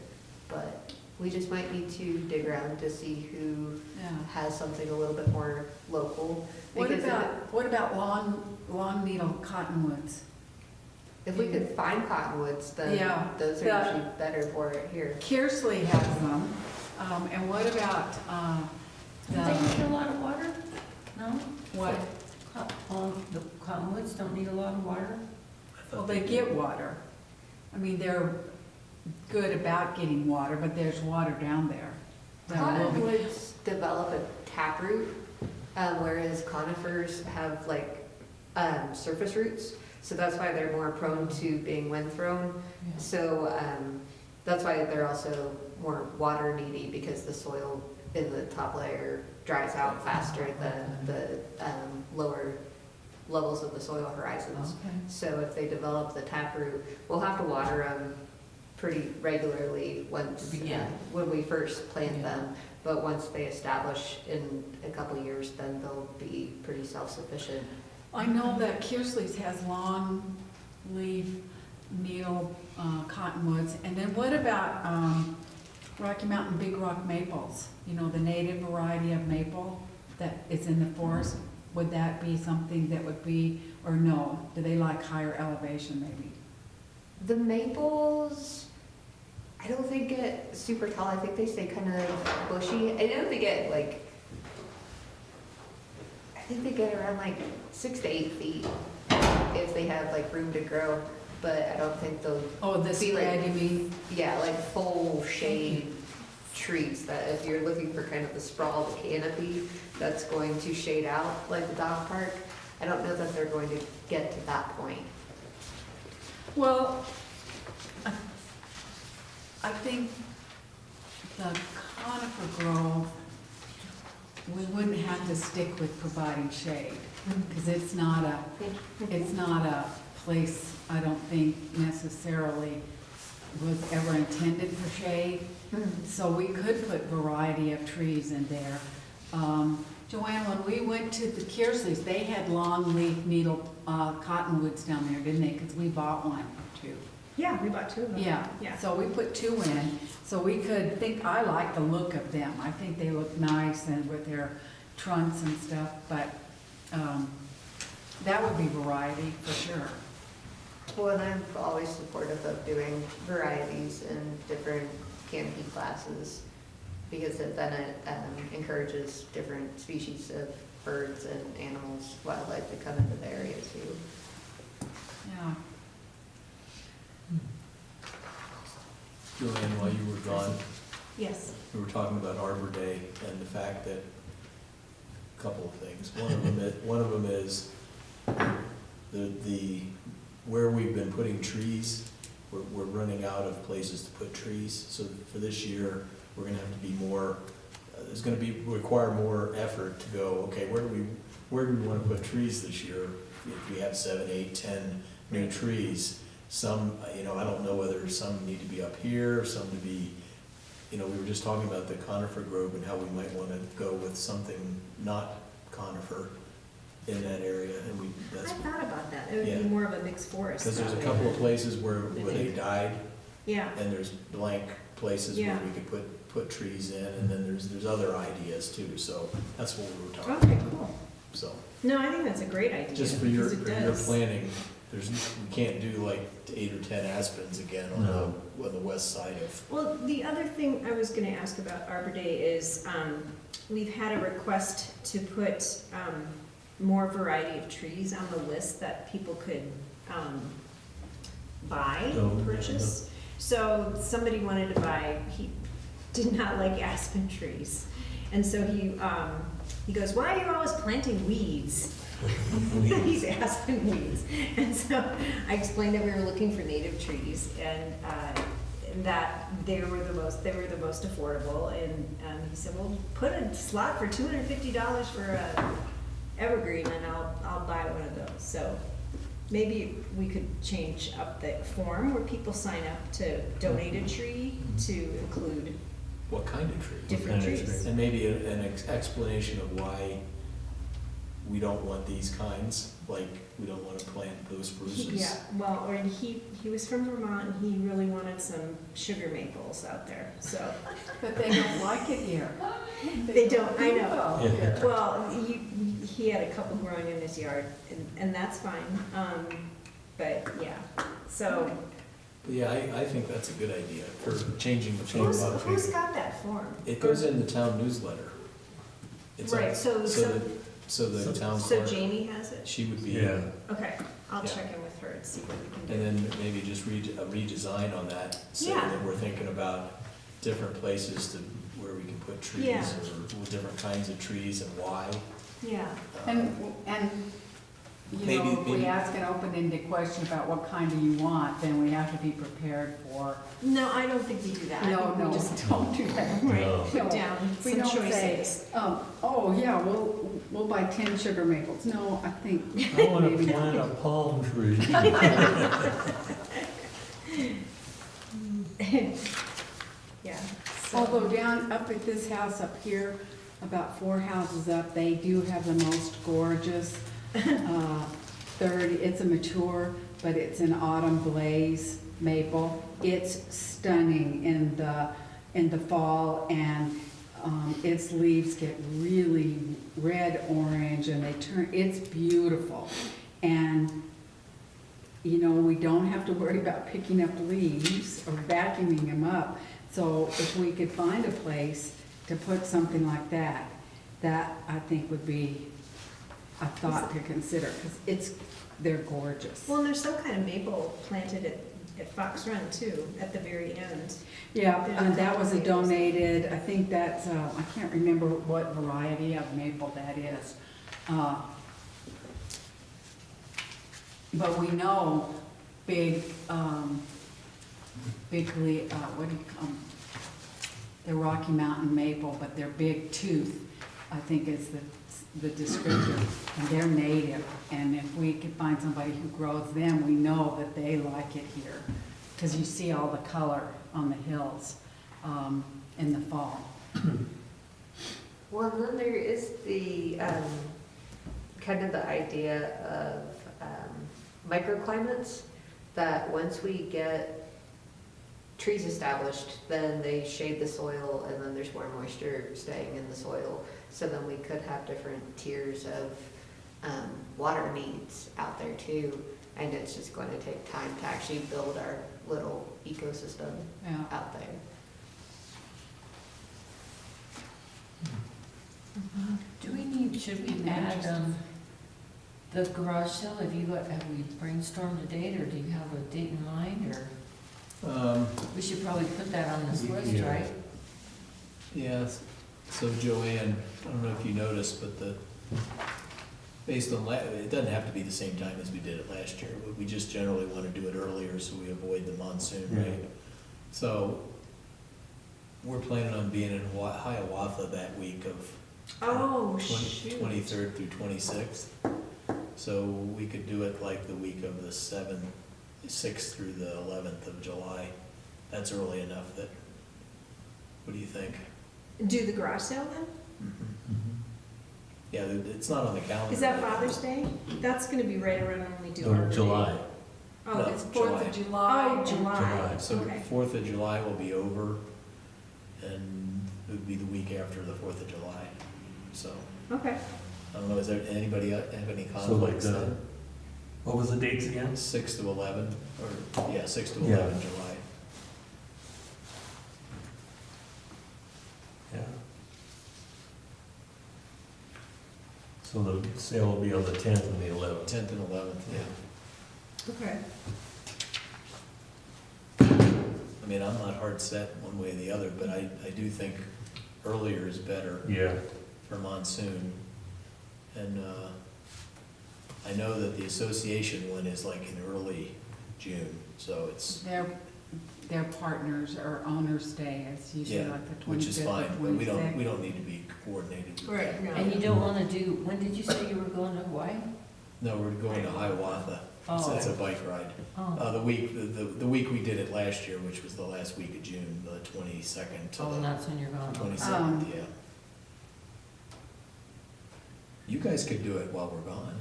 but we just might need to dig around to see who Yeah. has something a little bit more local. What Because what about long needle cottonwoods? if we could find cottonwoods, then Yeah, those are the- usually better for it here. Kearsley has them, and what about, Don't they need a lot of water? No? what? The cottonwoods don't need a lot of water? I thought Well, they get water. I mean, they're good about getting water, but there's water down there. Cottonwoods develop a taproot, whereas conifers have like surface roots. So that's why they're more prone to being wind thrown. So that's why they're also more water needy, because the soil in the top layer dries out faster than the lower levels of the soil horizons. Okay. So if they develop the taproot, we'll have to water them pretty regularly once, To begin. when we first plant Yeah. them. But once they establish in a couple of years, then they'll be pretty self-sufficient. I know that Kearsley's has long leaf needle cottonwoods, and then what about Rocky Mountain Big Rock maples? You know, the native variety of maple that is in the forest? Would that be something that would be, or no? Do they like higher elevation maybe? The maples, I don't think get super tall. I think they stay kind of bushy. I know they get like, I think they get around like 6 to 8 feet if they have like room to grow. But I don't think they'll, Oh, the Be like- spread, you mean? yeah, like full shade trees that if you're looking for kind of the sprawl, the canopy that's going to shade out like the dog park, I don't know that they're going to get to that point. Well, I think the conifer grove, we wouldn't have to stick with providing shade, because it's not a place, I don't think necessarily was ever intended for shade. So we could put variety of trees in there. Joanne, when we went to the Kearsleys, they had long leaf needle cottonwoods down there, didn't they? Because we bought one or two. Yeah, we bought 2 of them. Yeah, Yeah. so we put 2 in, so we could think, I like the look of them. I think they look nice and with their trunks and stuff, but that would be variety for sure. Well, and I'm always supportive of doing varieties and different canopy classes, because then it encourages different species of birds and animals, wildlife to come into the area too. Yeah. Julian, while you were gone, Yes. we were talking about Arbor Day and the fact that, a couple of things. One of them is the where we've been putting trees, we're running out of places to put trees. So for this year, we're gonna have to be more, there's gonna require more effort to go, okay, where do we wanna put trees this year? If we have 7, 8, 10 new trees, some, I don't know whether some need to be up here, some to be, we were just talking about the conifer grove and how we might wanna go with something not conifer in that area, and I that's, thought about that. It would Yeah. be more of a mixed forest. because there's a that couple way. of places where they died, Yeah. and there's blank places where Yeah. we could put trees in, and then there's other ideas too, so that's what we were talking Okay, about, cool. so. No, I think that's a great idea. Just for your because it does. planning, we can't do like 8 or 10 aspens again on the west side of. Well, the other thing I was gonna ask about Arbor Day is, we've had a request to put, more variety of trees on the list that people could, buy, Oh, yeah, purchase. So somebody wanted to buy, he did not like aspen trees. And so he goes, why are you always planting weeds? These aspen weeds. And so I explained that we were looking for native trees and that they were the most affordable. And he said, well, put a slot for $250 for a evergreen and I'll buy one of those. So maybe we could change up the form where people sign up to donate a tree to include what kind of tree? Different Kind of trees. tree. And maybe an explanation of why we don't want these kinds, like, we don't want to plant those spruces. Yeah, well, or he was from Vermont, and he really wanted some sugar maples out there, so. But they don't like it here. They don't, I do know. well Yeah. here. Well, he had a couple growing in his yard, and that's fine, but, yeah, so. Yeah, I think that's a good idea for changing the Who's form. got that form? It goes in the town newsletter. It's on- Right, so the town So clerk, Jamie has it? she would be, Yeah. Okay, I'll Yeah. check in with her and see what we can do. and then maybe just a redesign on that, so Yeah. that we're thinking about different places to, where we can put trees, Yeah. or different kinds of trees and why. Yeah, And, you Maybe- know, if we maybe- ask an open-ended question about what kind do you want, then we have to be prepared for, no, I don't think we do that. I no, think we no, just don't do that. Right, No. put down We some don't say, choices. oh, yeah, we'll buy 10 sugar maples. No, I think. I want to maybe plant a palm tree. Yeah. so- Although down, up at this house up here, about 4 houses up, they do have the most gorgeous, 30, it's a mature, but it's an autumn blaze maple. It's stunning in the fall, and its leaves get really red, orange, and they turn, it's beautiful. And, you know, we don't have to worry about picking up leaves or vacuuming them up. So if we could find a place to put something like that, that I think would be a thought to consider, because they're gorgeous. Well, and there's some kind of maple planted at Fox Run too, at the very end. Yeah, and that was a donated, I think that's, I can't remember what variety of maple that is. But we know big, what do you call them? They're Rocky Mountain maple, but they're big tooth, I think is the descriptor. And they're native, and if we could find somebody who grows them, we know that they like it here. Because you see all the color on the hills in the fall. Well, and then there is the, kind of the idea of microclimates, that once we get trees established, then they shade the soil, and then there's more moisture staying in the soil. So then we could have different tiers of water needs out there too, and it's just going to take time to actually build our little ecosystem Yeah. out there. Should we add, the garage sale? Have we brainstormed a date, or do you have a date in mind, or? We should probably put that on this list, Yeah. right? Yeah, so Joanne, I don't know if you noticed, but based on, it doesn't have to be the same time as we did it last year. We just generally want to do it earlier so we avoid the monsoon, Yeah. right? So we're planning on being in Hiawatha that week of Oh, shoot. 23rd through 26th. So we could do it like the week of the 6th through the 11th of July. That's early enough that, what do you think? Do the garage sale then? Yeah, it's not on the calendar. Is that right now. Father's Day? That's gonna be right around when we do Or Arbor Day. July. Oh, No. it's 4th of July. Oh, July. July. So Okay. 4th of July will be over, and it would be the week after the 4th of July. So, Okay. I don't know, is there, anybody have any So like, conflicts then? what was the dates again? 6 to 11, or, yeah, 6 to Yeah. 11 July. Yeah. So the sale will be on the 10th and the 11th. 10th and 11th, yeah. Okay. I mean, I'm not hard set one way or the other, but I do think earlier is better Yeah. for monsoon. And I know that the association one is like in early June, so it's, Their partners or owners' day is usually yeah, like the 25th which is fine, or but we 26th. don't need to be coordinated with Right, that. no. And you don't wanna do, when did you say you were going to Hawaii? No, we're going to Hiawatha. It's a bike ride. Oh, The week we did it last year, which was the last week of June, the 22nd to oh, the that's when you're going. 27th, yeah. You guys could do it while we're gone.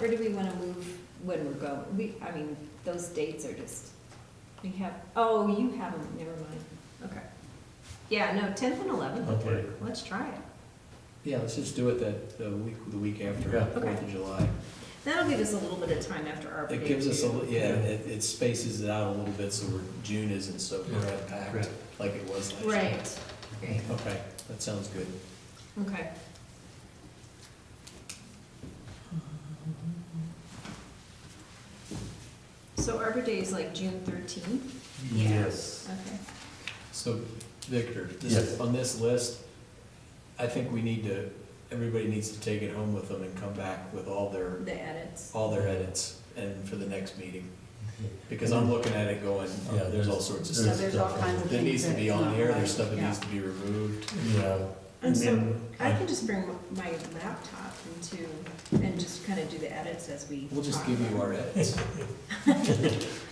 Or do we want to move when we're going? I mean, those dates are just, you have them, never mind. Okay. Yeah, no, 10th and 11th would Okay. work. Let's try it. Yeah, let's just do it the week after, Yeah. 4th of July. That'll give us a little bit of time after Arbor Day. It gives us a, too. it spaces it out a little bit so June isn't so packed Correct. like it was last year. Right. Great. Okay, that sounds good. Okay. So Arbor Day is like June 13th? Yes. Okay. So, Victor, Yes. on this list, I think everybody needs to take it home with them and come back with all their The edits. edits and for the next meeting. Because I'm looking at it going, Yeah, there's all sorts of So stuff there's all kinds of that things needs to be that's on not here, right. there's stuff that Yeah. needs to be removed. Yeah. And so then I can just bring my laptop and just kind of do the edits as we. We'll just talk give you about our edits.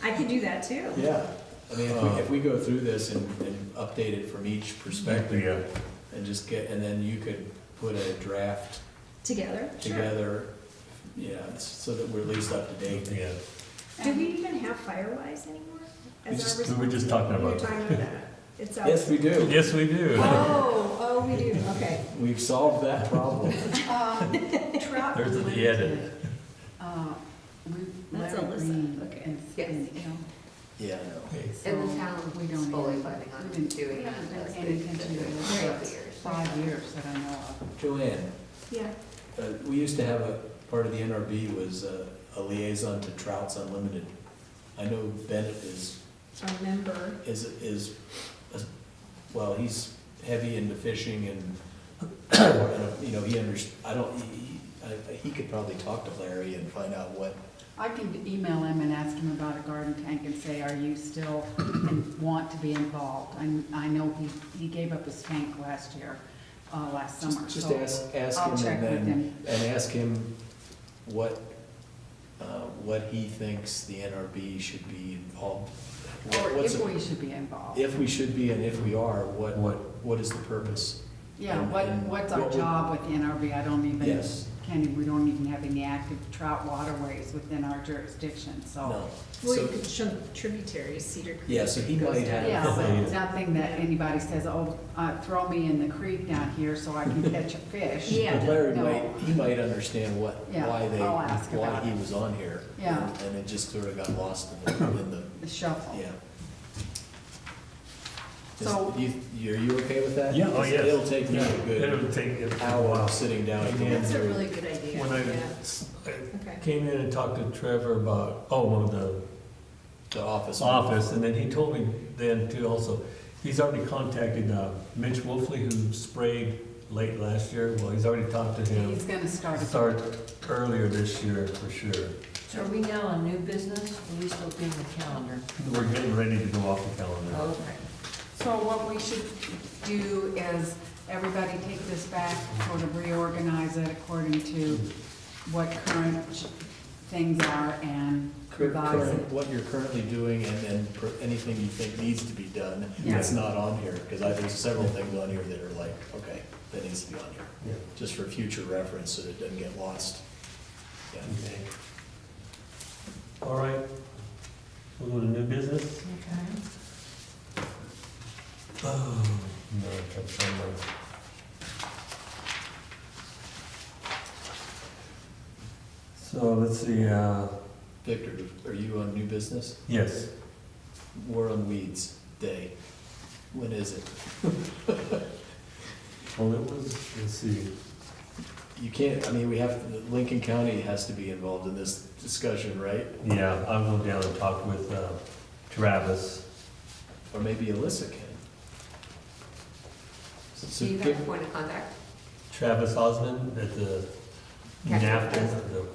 I could do that too. Yeah, I mean, if we go through this and update it from each perspective Yeah. and and then you could put a draft Together? Sure. together, yeah, so that we're at least up to date. Yeah. Do we even have Firewise anymore? As our We were just talking We were about talking that. about that. It's out. Yes, we do. Yes, we do. Oh, we do, okay. We've solved that problem. Trout There's the Limited, edit. That's Larry Alyssa, Green okay. and- Yes. and, you know, Yeah, I know. Okay. And the so town we is don't fully even- planning on we didn't- doing we that. haven't been as paying they've attention been to doing this throughout for the years. 5 years that I know of. Joanne, Yeah. we used to have part of the NRB was a liaison to Trouts Unlimited. I know Bennett is, A member. well, he's heavy into fishing and, you know, he could probably talk to Larry and find out what, I can email him and ask him about a garden tank and say, are you still, and want to be involved? I know he gave up his tank last summer, just so ask I'll him check with and him. ask him what he thinks the NRB should be involved. Or What's if it- we should be involved. If we should be and if we are, what is the purpose? Yeah, and what's our what would- job with the NRB? I don't even, Yes. we don't even have any active trout waterways within our jurisdiction, so. No. Well, you So, could show tributaries, Cedar Creek. yeah, so he goes might down. have. Yeah, Yeah. but nothing that anybody says, oh, throw me in the creek down here so I can catch a fish. Yeah. But Larry No. he might understand Yeah, I'll ask why about he it. was on here. Yeah. And it just sort of got lost in the, The shuffle. yeah. So- Are you okay with that? Yeah, oh, yes. It'll take me a good It'll take a hour while. of sitting down and going That's a through. really good idea, When I yeah. Okay. came in and talked to Trevor about, The office. office, and then he told me then too also, he's already contacted Mitch Wolfley, who sprayed late last year. Well, he's already talked to him. He's gonna start. Earlier this year, for sure. So are we now on new business, or are we still being the calendar? We're getting ready to go off the calendar. Okay. So what we should do is, everybody take this back, sort of reorganize it according to what current things are and revise it. What you're currently doing and then anything you think needs to be done Yeah. that's not on here. Because there's several things on here that are like, okay, that needs to be on here. Yeah. Just for future reference so that it doesn't get lost. Yeah. Okay. All right. We'll go to new business. Okay. Oh, no, I can't find my. So let's see, Victor, are you on new business? yes, War on Weeds Day. When is it? well, it was, let's see, You can't, Lincoln County has to be involved in this discussion, right? yeah, I'll go down and talk with Travis. Or maybe Alyssa can. So So you have give- a point of contact? Travis Osmond at the County NAFTA, Invest. the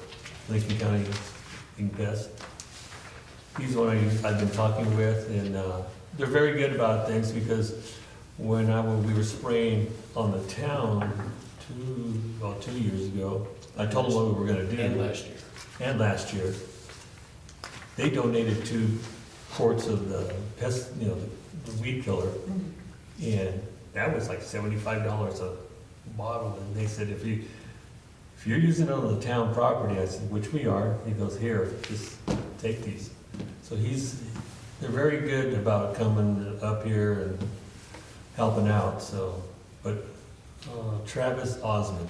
Lincoln County Invest. He's one I've been talking with, and they're very good about things, because when we were spraying on the town 2 years ago. I told them what we were gonna do. And last year. And last year. They donated 2 quarts of the pest, the weed killer. And that was like $75 a bottle. And they said, if you're using it on the town property, I said, which we are, he goes, here, just take these. So they're very good about coming up here and helping out, so, but Travis Osmond.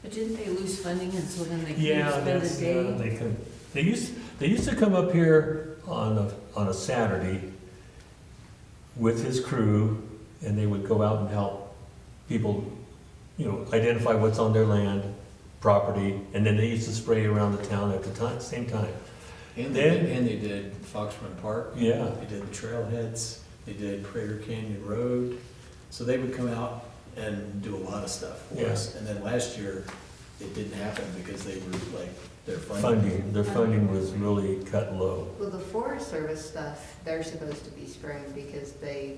But didn't they lose funding and so then they couldn't Yeah, spend a that's, day? they used to come up here on a Saturday with his crew, and they would go out and help people, identify what's on their land, property, and then they used to spray around the town at the same time. And Then- they did Fox Run Park. Yeah, They did the trailheads, they did Crater Canyon Road. So they would come out and do a lot of stuff for Yeah. us. And then last year, it didn't happen because they were like, their their funding was really cut low. Well, the Forest Service stuff, they're supposed to be spraying because they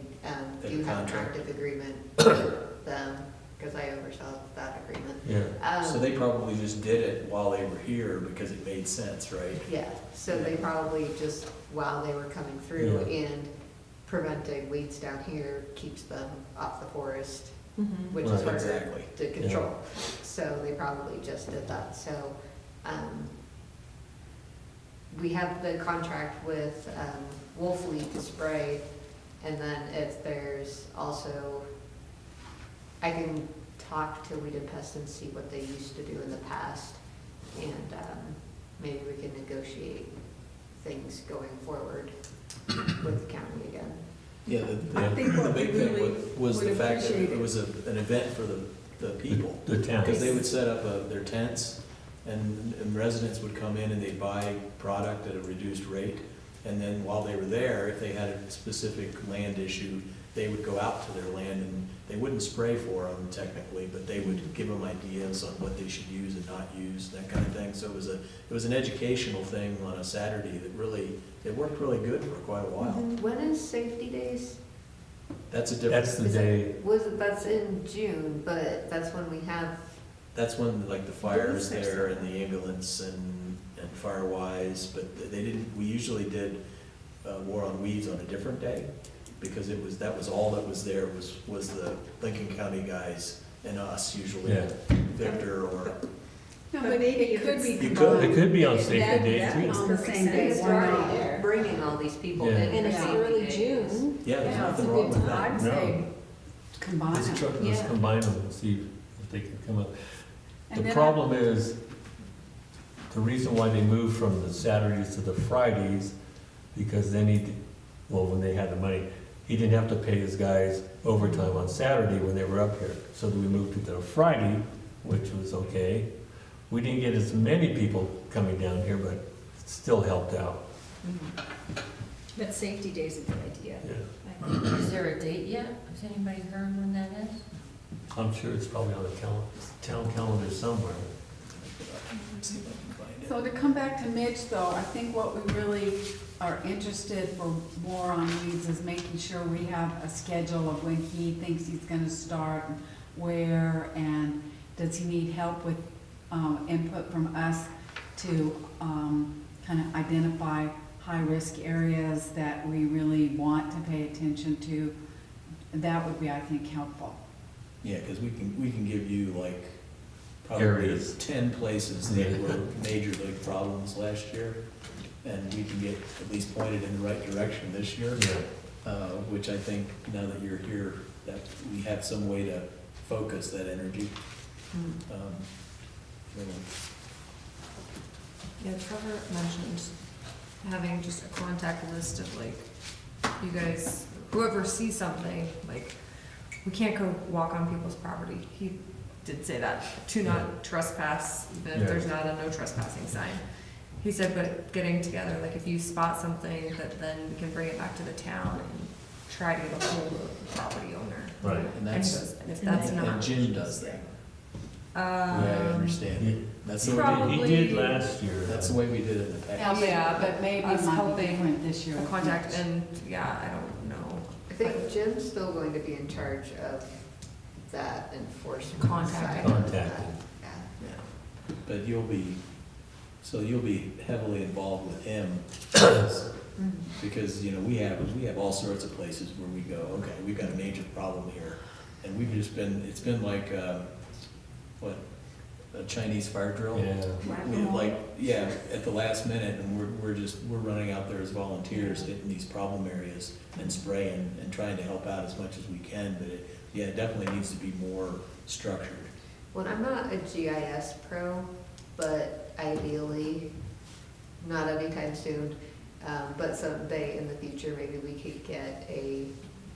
They do have an contract. active agreement with them, because I oversaw that agreement. Yeah, So they probably just did it while they were here because it made sense, right? Yeah, so they probably just, while they were coming through Yeah. and preventing weeds down here, keeps them off the forest, Mhm. which is Right. harder Exactly. to control. So they probably just did that, so, we have the contract with, Wolfleet to spray, and then if there's also, I can talk to Weed and Pest and see what they used to do in the past, and, maybe we can negotiate things going forward with the county again. Yeah, I think the what we big thing really was the would fact that appreciate it was an event for the people. the town. Because they would set up their tents, and residents would come in and they'd buy product at a reduced rate. And then while they were there, if they had a specific land issue, they would go out to their land, and they wouldn't spray for them technically, but they would give them ideas on what they should use and not use, that kind of thing. So it was an educational thing on a Saturday that really, it worked really good for quite a while. When is Safety Days? That's a different, That's the day, That's in June, but that's when we have, that's when like the fire is Police are there set and the ambulance and Firewise, but they didn't, we usually did War on Weeds on a different day, because that was all that was there, was the Lincoln County guys and us usually, Yeah. Victor or, No, But but maybe it if could it's- be it combined. could be on That- safety day that too. makes On the perfect same day, sense. it's why already not? there, bringing all these people Yeah. in. And it's for early Safety Days. June. yeah, there's Yeah, nothing it's a wrong good with time. that. I'd say combine Let's them. Yeah. combine them and see if they can come up. And The then problem is, the reason why they moved from the Saturdays to the Fridays, because then when they had the money, he didn't have to pay his guys overtime on Saturday when they were up here. So we moved it to the Friday, which was okay. We didn't get as many people coming down here, but it still helped out. But Safety Day is a good idea. Yeah. I think. Is there a date yet? Has anybody heard when that is? I'm sure it's probably on the town calendar somewhere. See if I can find it. So to come back to Mitch, though, I think what we really are interested for more on weeds is making sure we have a schedule of when he thinks he's gonna start, and where, and does he need help with, input from us to, kind of identify high-risk areas that we really want to pay attention to. That would be, I think, helpful. Yeah, because we can give you like probably Areas. 10 places that were major league problems last year, and we can get at least pointed in the right direction this year, Yeah. which I think now that you're here, that we have some way to focus that energy. Really. Yeah, Trevor mentioned having just a contact list of like, you guys, whoever sees something, like, we can't go walk on people's property. He did say that, to not trespass, even if Yeah. there's not a no trespassing sign. He said, but getting together, like if you spot something, that then we can bring it back to the town and try to get a hold of the property owner. Right. And And he that's, goes, and if that's and not. Jim does that, the way I understand it. That's the way, He did last year. that's the way we did it in the past. Yeah, But maybe it us might be helping different this year. A with contact, Mitch. and yeah, I don't know if think Jim's still going to be in charge of that enforcement Contacting. side of Contacting. that. Yeah. Yeah. But you'll be heavily involved with him, because, you know, we have all sorts of places where we go, okay, we've got a major problem here. And it's been like, a Chinese fire drill? Yeah. Yeah, at the last minute, and we're running out there as volunteers, hitting these problem areas and spraying and trying to help out as much as we can, but it definitely needs to be more structured. Well, I'm not a GIS pro, but ideally, not anytime soon, but someday in the future, maybe we could get a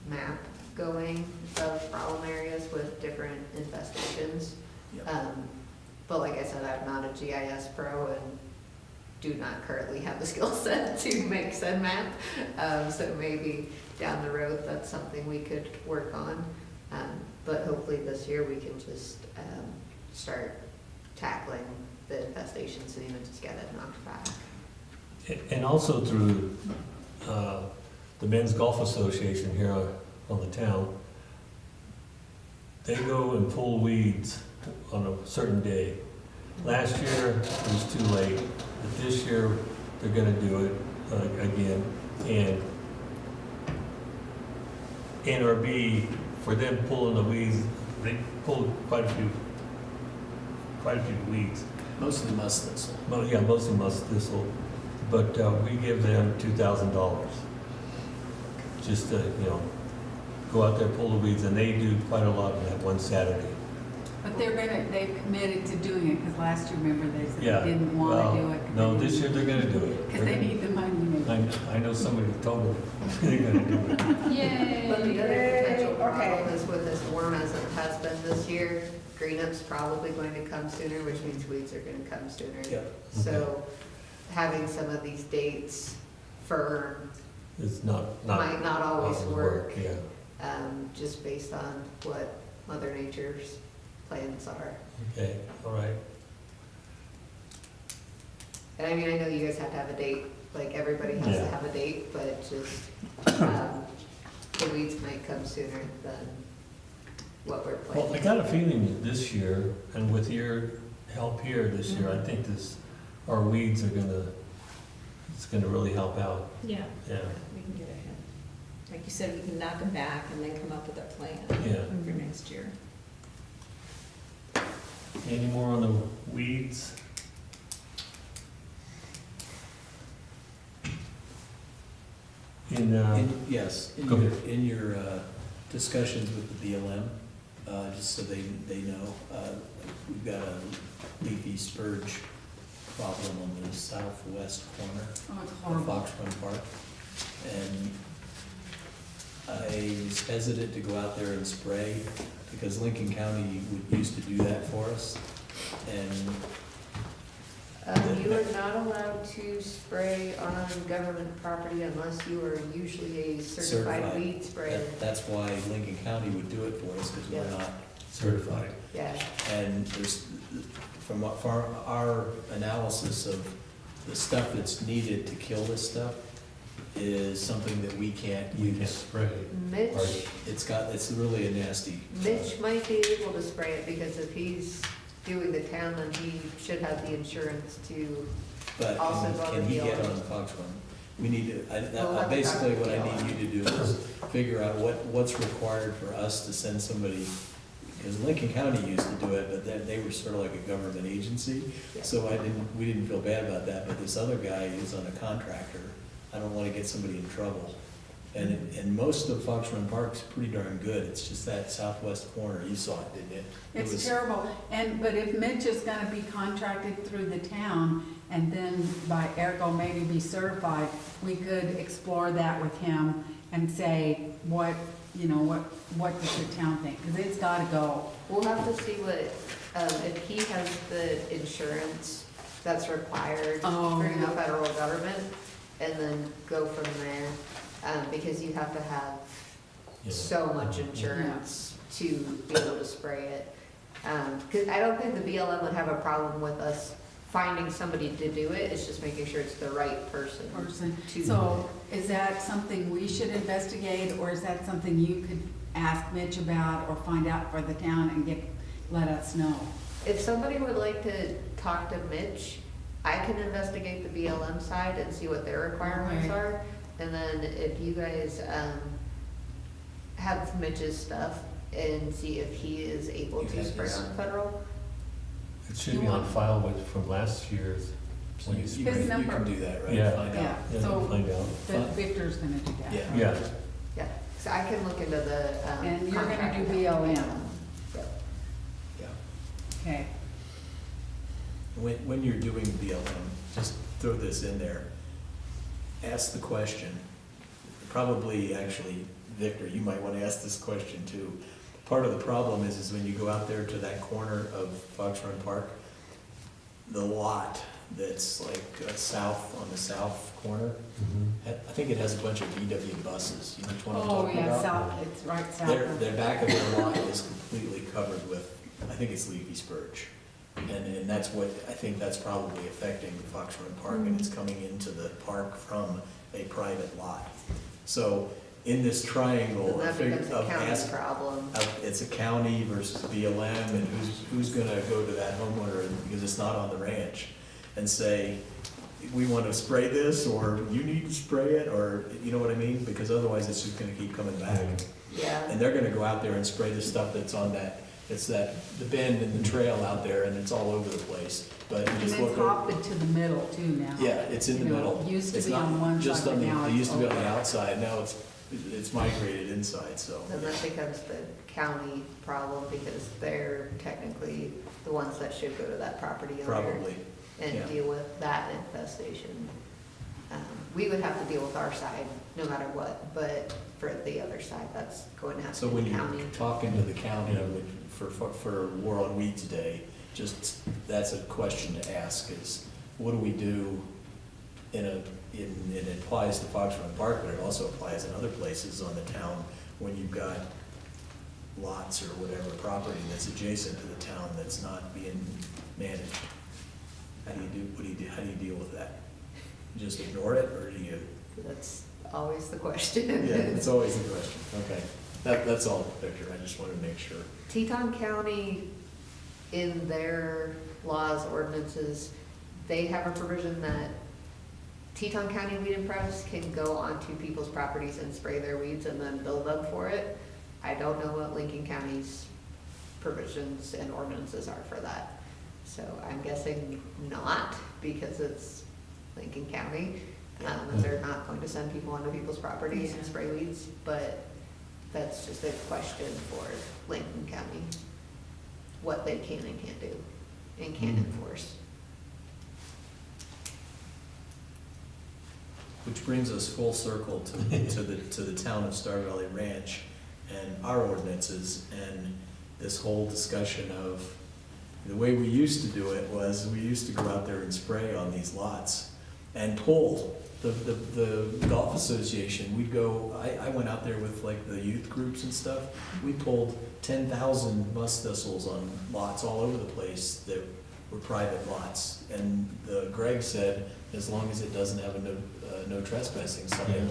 map going of problem areas with different infestations. Yep. But like I said, I'm not a GIS pro and do not currently have the skill set to make said map. So maybe down the road, that's something we could work on. But hopefully this year we can just start tackling the infestations and even just get it knocked back. And also through the Men's Golf Association here on the town, they go and pull weeds on a certain day. Last year, it was too late, but this year, they're gonna do it again. And NRB, for them pulling the weeds, they pulled quite a few weeds. Mostly musk thistle. Well, yeah, mostly musk thistle, but we give them $2,000. Just to, go out there, pull the weeds, and they do quite a lot on that one Saturday. But they've committed to doing it, because last year, remember, they said Yeah, they didn't want well, to do it. No, this year they're gonna do it. Because they need the money. I know somebody told them they're gonna do it. Yay! But the other potential Okay. problem is with as warm as it has been this year, green-up's probably going to come sooner, which means weeds are gonna come sooner. Yep. So having some of these dates firm, It's not. Might not always work. Yeah, just based on what Mother Nature's plans are. okay, all right. And I mean, I know you guys have to have a date, like everybody has to Yeah. have a date, but just, the weeds might come sooner than what we're Well, I planning. got a feeling that this year, and with your help here this year, I think our weeds it's gonna really help out, Yeah. yeah, We can get ahead. Like you said, we can knock them back and then come up with a plan yeah. for next year. Any more on the weeds? Yes, Go ahead. in your discussions with the BLM, just so they know, we've got a leafy spurge problem on the southwest corner Oh, it's of horrible. Fox Run Park. And I was hesitant to go out there and spray, because Lincoln County used to do that for us. And You are not allowed to spray on government property unless you are usually a certified Certified. weed sprayer. that's why Lincoln County would do it for us, because we're Yeah. not Certified. Yeah, And from our analysis of the stuff that's needed to kill this stuff is something that we can't We can use. spray. Mitch, It's really a nasty. Mitch might be able to spray it because if he's doing the town, then he should have the insurance to, But also go can to he the get other. on the Fox Run? We need to, We'll have to basically talk what to I the need you to do is figure out what's required for us to send somebody, because Lincoln County used to do it, but they were sort of like a government agency. Yeah. So we didn't feel bad about that, but this other guy is on a contractor. I don't want to get somebody in trouble. And most of Fox Run Park's pretty darn good. It's just that southwest corner, you saw it, didn't you? It It's was- terrible, but if Mitch is gonna be contracted through the town, and then by ergo maybe be certified, we could explore that with him and say, what does the town think? Because it's gotta go. we'll have to see what, if he has the insurance that's required Oh, through the yeah. federal government, and then go from there, because you have to have Yeah. so much insurance to be able to spray it. Because I don't think the BLM would have a problem with us finding somebody to do it, it's just making sure it's the right person. to- So is that something we should investigate, or is that something you could ask Mitch about or find out for the town and let us know? If somebody would like to talk to Mitch, I can investigate the BLM side and see what their requirements Okay. are. And then if you guys, have Mitch's stuff and see if he is able You to have spray his- on federal. It should be on file from last year's. So you His can number. do that, right? Yeah. Find out. Yeah, Yeah, so find out. that Victor's gonna do that. Yeah. Yeah, Yeah, so I can look into the, And you're gonna contract do with BLM. them. Yep. Yeah. Okay, When you're doing BLM, just throw this in there. Ask the question, probably, actually, Victor, you might want to ask this question too. Part of the problem is when you go out there to that corner of Fox Run Park, the lot that's like south, on the south corner, mhm. I think it has a bunch of VW buses, you know which one I'm oh, talking yeah, about? south, it's right south. Their back of their lot is completely covered with, I think it's leafy spurge. And that's what, I think that's probably affecting the Fox Run Park, and it's coming into the park from a private lot. So in this triangle, Then of that becomes a of county ask, problem. it's a county versus BLM, and who's gonna go to that homeowner, because it's not on the ranch, and say, we wanna spray this, or you need to spray it, or, you know what I mean? Because otherwise, it's just gonna keep coming back. Yeah. And they're gonna go out there and spray the stuff that's on that, the bend in the trail out there, and it's all over the place. But you And just it's look hopped into the middle too now. yeah, it's in the You know, middle. it used to It's be not on one just side, on but now It it's used to be on the over. outside, now it's migrated inside, so. Then that becomes the county problem because they're technically the ones that should go to that property owner. Probably, yeah. And deal with that infestation. We would have to deal with our side, no matter what, but for the other side, that's going to have So to when be you're county. talking to the county Yeah. for War on Weeds Day, just, that's a question to ask is, what do we do it applies to Fox Run Park, but it also applies in other places on the town when you've got lots or whatever property that's adjacent to the town that's not being managed. How do you deal with that? Just ignore it, or do you? That's always the question. Yeah, it's always the question, okay. That's all, Victor, I just wanted to make sure. Teton County, in their laws, ordinances, they have a provision that Teton County Weed and Press can go onto people's properties and spray their weeds and then bill them for it. I don't know what Lincoln County's provisions and ordinances are for that. So I'm guessing not, because it's Lincoln County. And they're not going to send people onto people's properties and spray weeds, but that's just a question for Lincoln County, what they can and can't do and can't enforce. Which brings us full circle to the town of Star Valley Ranch and our ordinances and this whole discussion of, the way we used to do it was, we used to go out there and spray on these lots and pull. The golf association, we'd go, I went out there with like the youth groups and stuff, we pulled 10,000 musk thistles on lots all over the place that were private lots. And Greg said, as long as it doesn't have a no trespassing sign.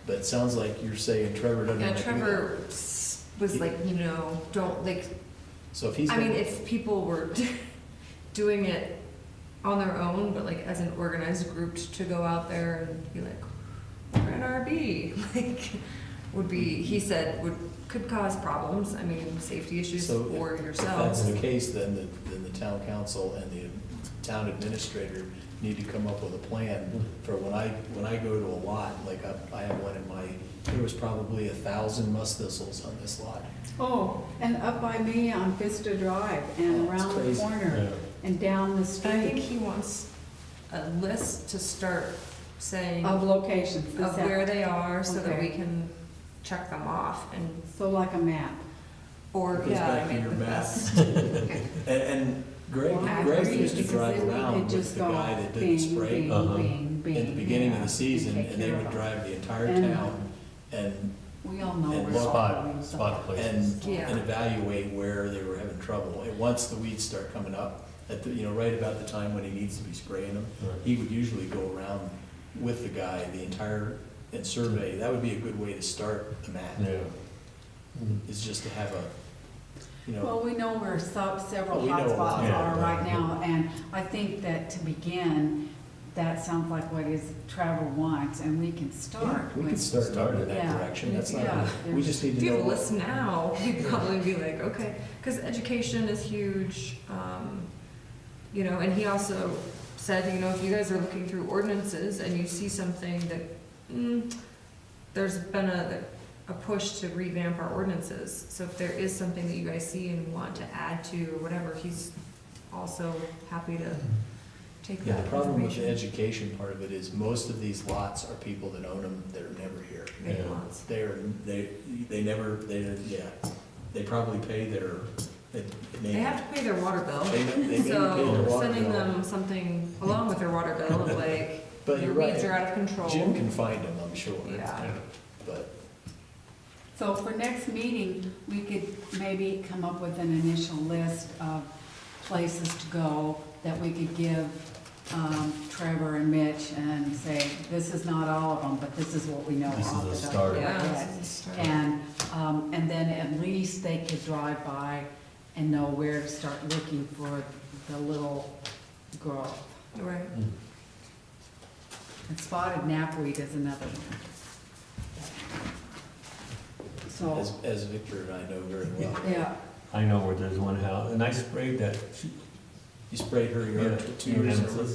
But it sounds like you're saying Trevor doesn't Yeah, want to do that. Trevor was like, don't, like, So if he's. I mean, gonna- if people were doing it on their own, but like as an organized group to go out there and be like, we're an RV, like, would be, he said, could cause problems, I mean, safety issues So for If yourselves. that's the case, then the town council and the town administrator need to come up with a plan for when I go to a lot, like I have one in my, there was probably 1,000 musk thistles on this lot. Oh, and up by me on Vista Drive and Oh, it's around the crazy. corner and down the And I think street he wants a list to start saying of locations. of where they are, so that we Okay. can check them off and, So like a map. or, Goes yeah, I back to mean, your that's. map. And Greg Well, I Greg agree, used to because drive then we around could with just the go guy that did the bing, spray bing, Uh-huh. bing, bing, at the beginning of yeah, the season, take and they care would of drive the entire And- town and We all know and where all spot, these spot are. places. Yeah. and evaluate where they were having trouble. And once the weeds start coming up, at the, right about the time when he needs to be spraying them. Right. He would usually go around with the guy and survey. That would be a good way to start the map, Yeah. is just to have a, Well, we know where several We know a lot. hotspots Yeah, are right. right now, and I think that to begin, that sounds like what is travel wants, and we can start we with. can start in that Yeah. direction. That's Yeah. not, we just need If to you know. have a what- list now, you'd probably be like, okay, because education is huge, and he also said, if you guys are looking through ordinances and you see something that, there's been a push to revamp our ordinances, so if there is something that you guys see and want to add to or whatever, he's also happy to take Yeah, that the problem with the information. education part of it is most of these lots are people that own them that are never here. Big Yeah. lots. They probably pay their, They have to pay their water bill. They may pay their So water sending bill. them something along with their water bill, like, But your you're right. weeds are out of control. Jim can find them, I'm sure. Yeah. But, So for next meeting, we could maybe come up with an initial list of places to go that we could give Trevor and Mitch and say, this is not all of them, but this is what we know This is off a the top start. of our Yeah, head. this is a start. And then at least they could drive by and know where to start looking for the little growth. Right. And spotted knapweed is another one. So, as Victor and I know very well, yeah, I know where there's one house, and I sprayed that. you sprayed her yard 2 years in a row.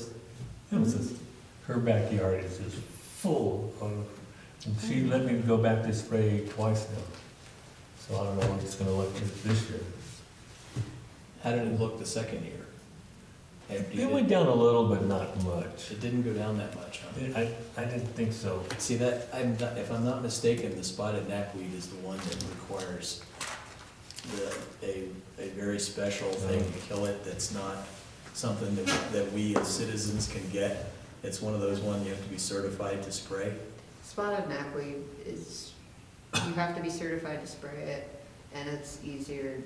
Nemesis. Her backyard is just full of, and she let me go back to spray twice now. So I don't know what it's gonna look like this year. How did it look the second year? After you It went did- down a little, but not much. It didn't go down that much, huh? I didn't think so. See, if I'm not mistaken, the spotted knapweed is the one that requires a very special thing to kill it, that's not something that we as citizens can get. It's one of those ones you have to be certified to spray. Spotted knapweed is, you have to be certified to spray it, and it's easier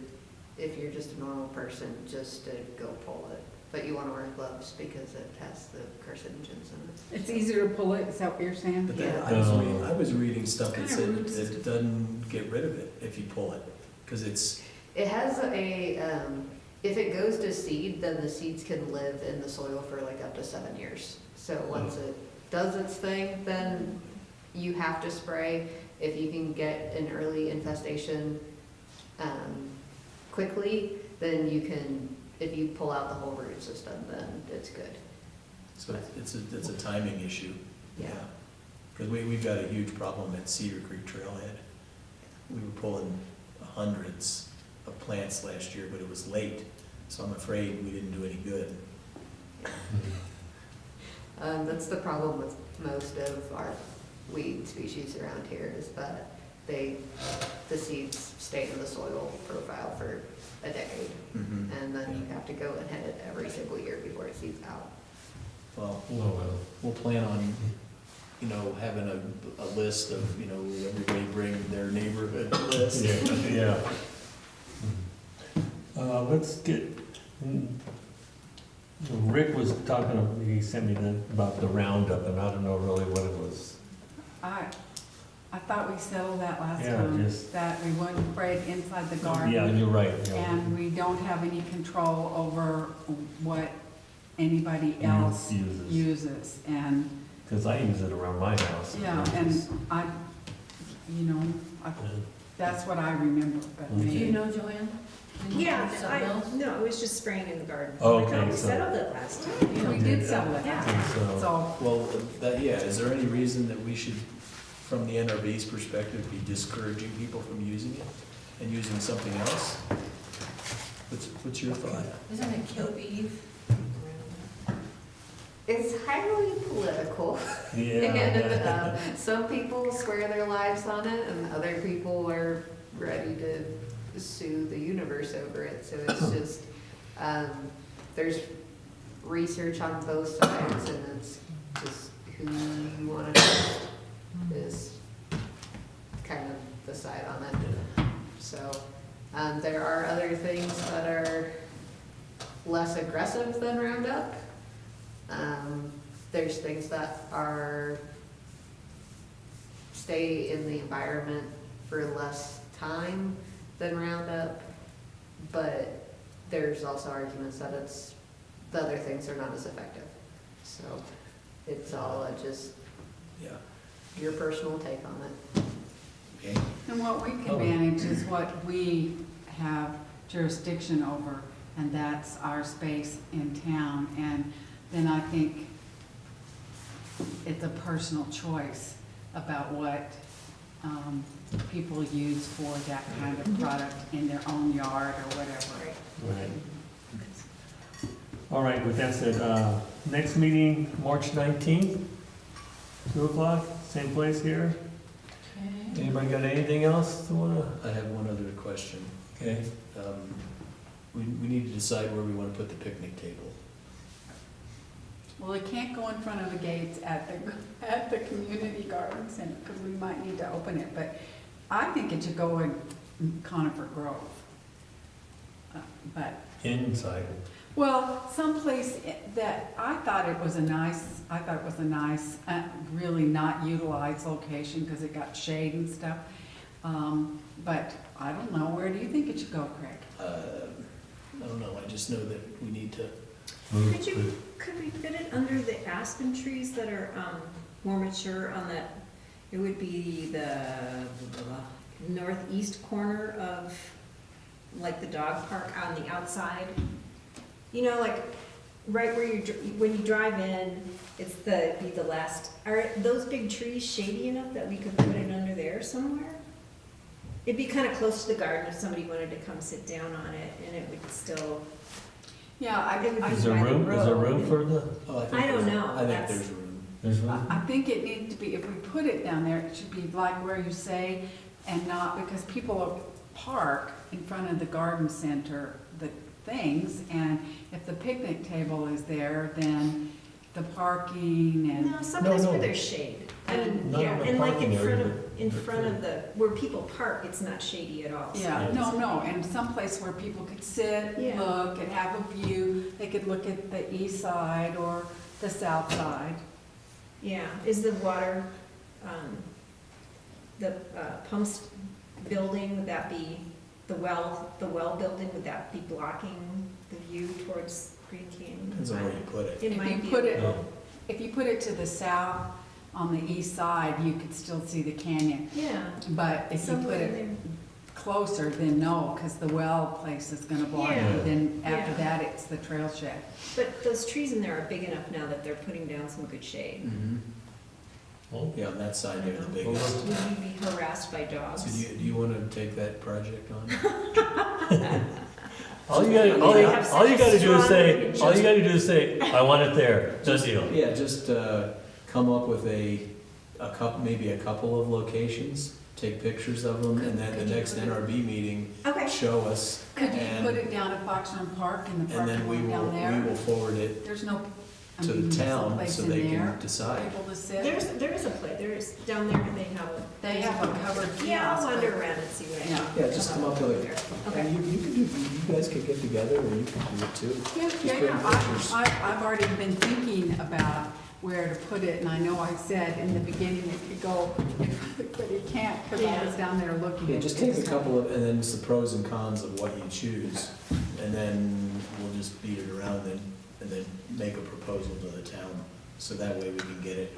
if you're just a normal person, just to go pull it. But you wanna wear gloves because it has the carcinogens in it. it's easier to pull it, is that what you're saying? But then Yeah. I was reading stuff that Kinda said roots. it doesn't get rid of it if you pull it, because it's, It has if it goes to seed, then the seeds can live in the soil for like up to 7 years. So once it does its thing, then you have to spray. If you can get an early infestation quickly, then you can, if you pull out the whole root system, then it's good. so it's a timing issue. Yeah. Because we've got a huge problem at Cedar Creek Trailhead. We were pulling hundreds of plants last year, but it was late, so I'm afraid we didn't do any good. That's the problem with most of our weed species around here, is that the seeds stay in the soil profile for a decade. And then you have to go and hit it every single year before it seeds out. Well, Oh, well. we'll plan on, having a list of, everybody bring their neighborhood list. Yeah. Let's get, Rick was talking, he sent me about the roundup, and I don't know really what it was. I thought we settled that last Yeah, time, just- that we wouldn't spray it inside the garden. Yeah, you're right. yeah. And we don't have any control over what anybody else Uses, uses. And, because I use it around my house. yeah, and I, that's what I remember, but Okay. Do you maybe. know, Joanne? Did you do something else? no, it was just spraying in the garden. Oh, I thought okay, we so- settled it last time. We did settle it. Yeah. So, So, Well, is there any reason that we should, from the NRB's perspective, be discouraging people from using it and using something else? What's your thought? Isn't it kill beef? It's highly political. yeah. And some people swear their lives on it, and other people are ready to sue the universe over it. So it's just, there's research on both sides, and it's just who you want to trust is kind of the side on it. So there are other things that are less aggressive than Roundup. There's things that stay in the environment for less time than Roundup, but there's also arguments that the other things are not as effective. So it's all just Yeah, your personal take on it. okay. And what we Oh. can manage is what we have jurisdiction over, and that's our space in town. And then I think it's a personal choice about what people use for that kind of product in their own yard or whatever. Right. All right, with that said, next meeting, March 19th, 2 o'clock, same place here. Okay. Anybody got anything else to wanna? I have one other question. Okay. We need to decide where we want to put the picnic table. Well, it can't go in front of the gates at the community garden center, because we might need to open it, but I think it should go in Conifer Grove. But, Inside. well, someplace that, I thought it was a nice, really not utilized location, because it got shade and stuff. But I don't know, where do you think it should go, Craig? I don't know, I just know that we need to, Could we fit it under the aspen trees that are, more mature on that, it would be the northeast corner of, like, the dog park on the outside? You know, like, right where when you drive in, it's be the last, are those big trees shady enough that we could put it under there somewhere? It'd be kind of close to the garden if somebody wanted to come sit down on it, and it would still, Yeah, Is there room for the, I don't know. I think That's- there's room. there's room? I think it needs to be, if we put it down there, it should be like where you say, and not, because people park in front of the garden center, the things, and if the picnic table is there, then the parking no, and, someplace No, where no. there's shade. And, Not yeah, in the and like parking area, in but- front of the, where people park, it's not shady at all. So yeah, it's- no, and someplace where people could sit, Yeah. look, and have a view. They could look at the east side or the south side. Yeah, is the water, the pumps building, would that be, the well building, would that be blocking the view towards Green Canyon? Depends on where you put it. It If might you be. put it, Oh. if you put it to the south on the east side, you could still see the canyon. Yeah. But if you Somewhere put in it there. closer, then no, because the well place is gonna block Yeah. you. Then after Yeah. that, it's the trail shed. But those trees in there are big enough now that they're putting down some good shade. Mhm. Oh, Yeah, on that side, they're the Well, biggest. Would you be harassed by dogs? So do you want to take that project on? All you gotta, all you gotta do is say, all you gotta do is say, I want it there, done deal. Yeah, just come up with maybe a couple of locations, take pictures of them, and then the next NRB meeting, Okay. show us. Could you And- put it down at Fox Run Park in the And then parking lot down there? we will forward it There's no, I to mean, the town someplace so in they there can for decide. people to sit. There is a place, there is, down there, they have a. They have a covered Yeah, I'll kiosk. wander around and see what I Yeah. can. Yeah, just come up with Okay. and you guys could get together, or you can do it too. Yeah, bring pictures. I've already been thinking about where to put it, and I know I said in the beginning it could go, but it can't, because I was down there looking. Yeah, at just it. take a couple of, and then it's the pros and cons of what you choose, and then we'll just beat it around and then make a proposal to the town, so that way we can get it.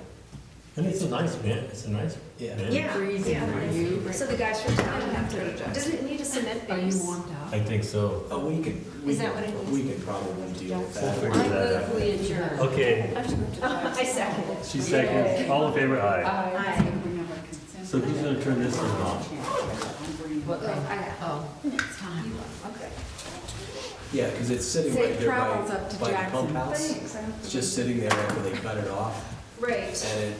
And it's a nice band, it's a nice Yeah. band. Yeah, Breezy yeah. for you. So the guys from town have to, does it need a cement Are you base? warmed I up? think so. Oh, Is that what it needs? We can probably deal with We'll that. figure that out. We adjourn. Okay, I second it. she seconds, all in favor, aye. Aye. We have a consent. So who's gonna turn this thing off? What, oh. It's time. Okay. Yeah, because it's sitting Safe right there travels up to by the pump Jackson. house. It's just sitting there after they cut it off, Right. and it,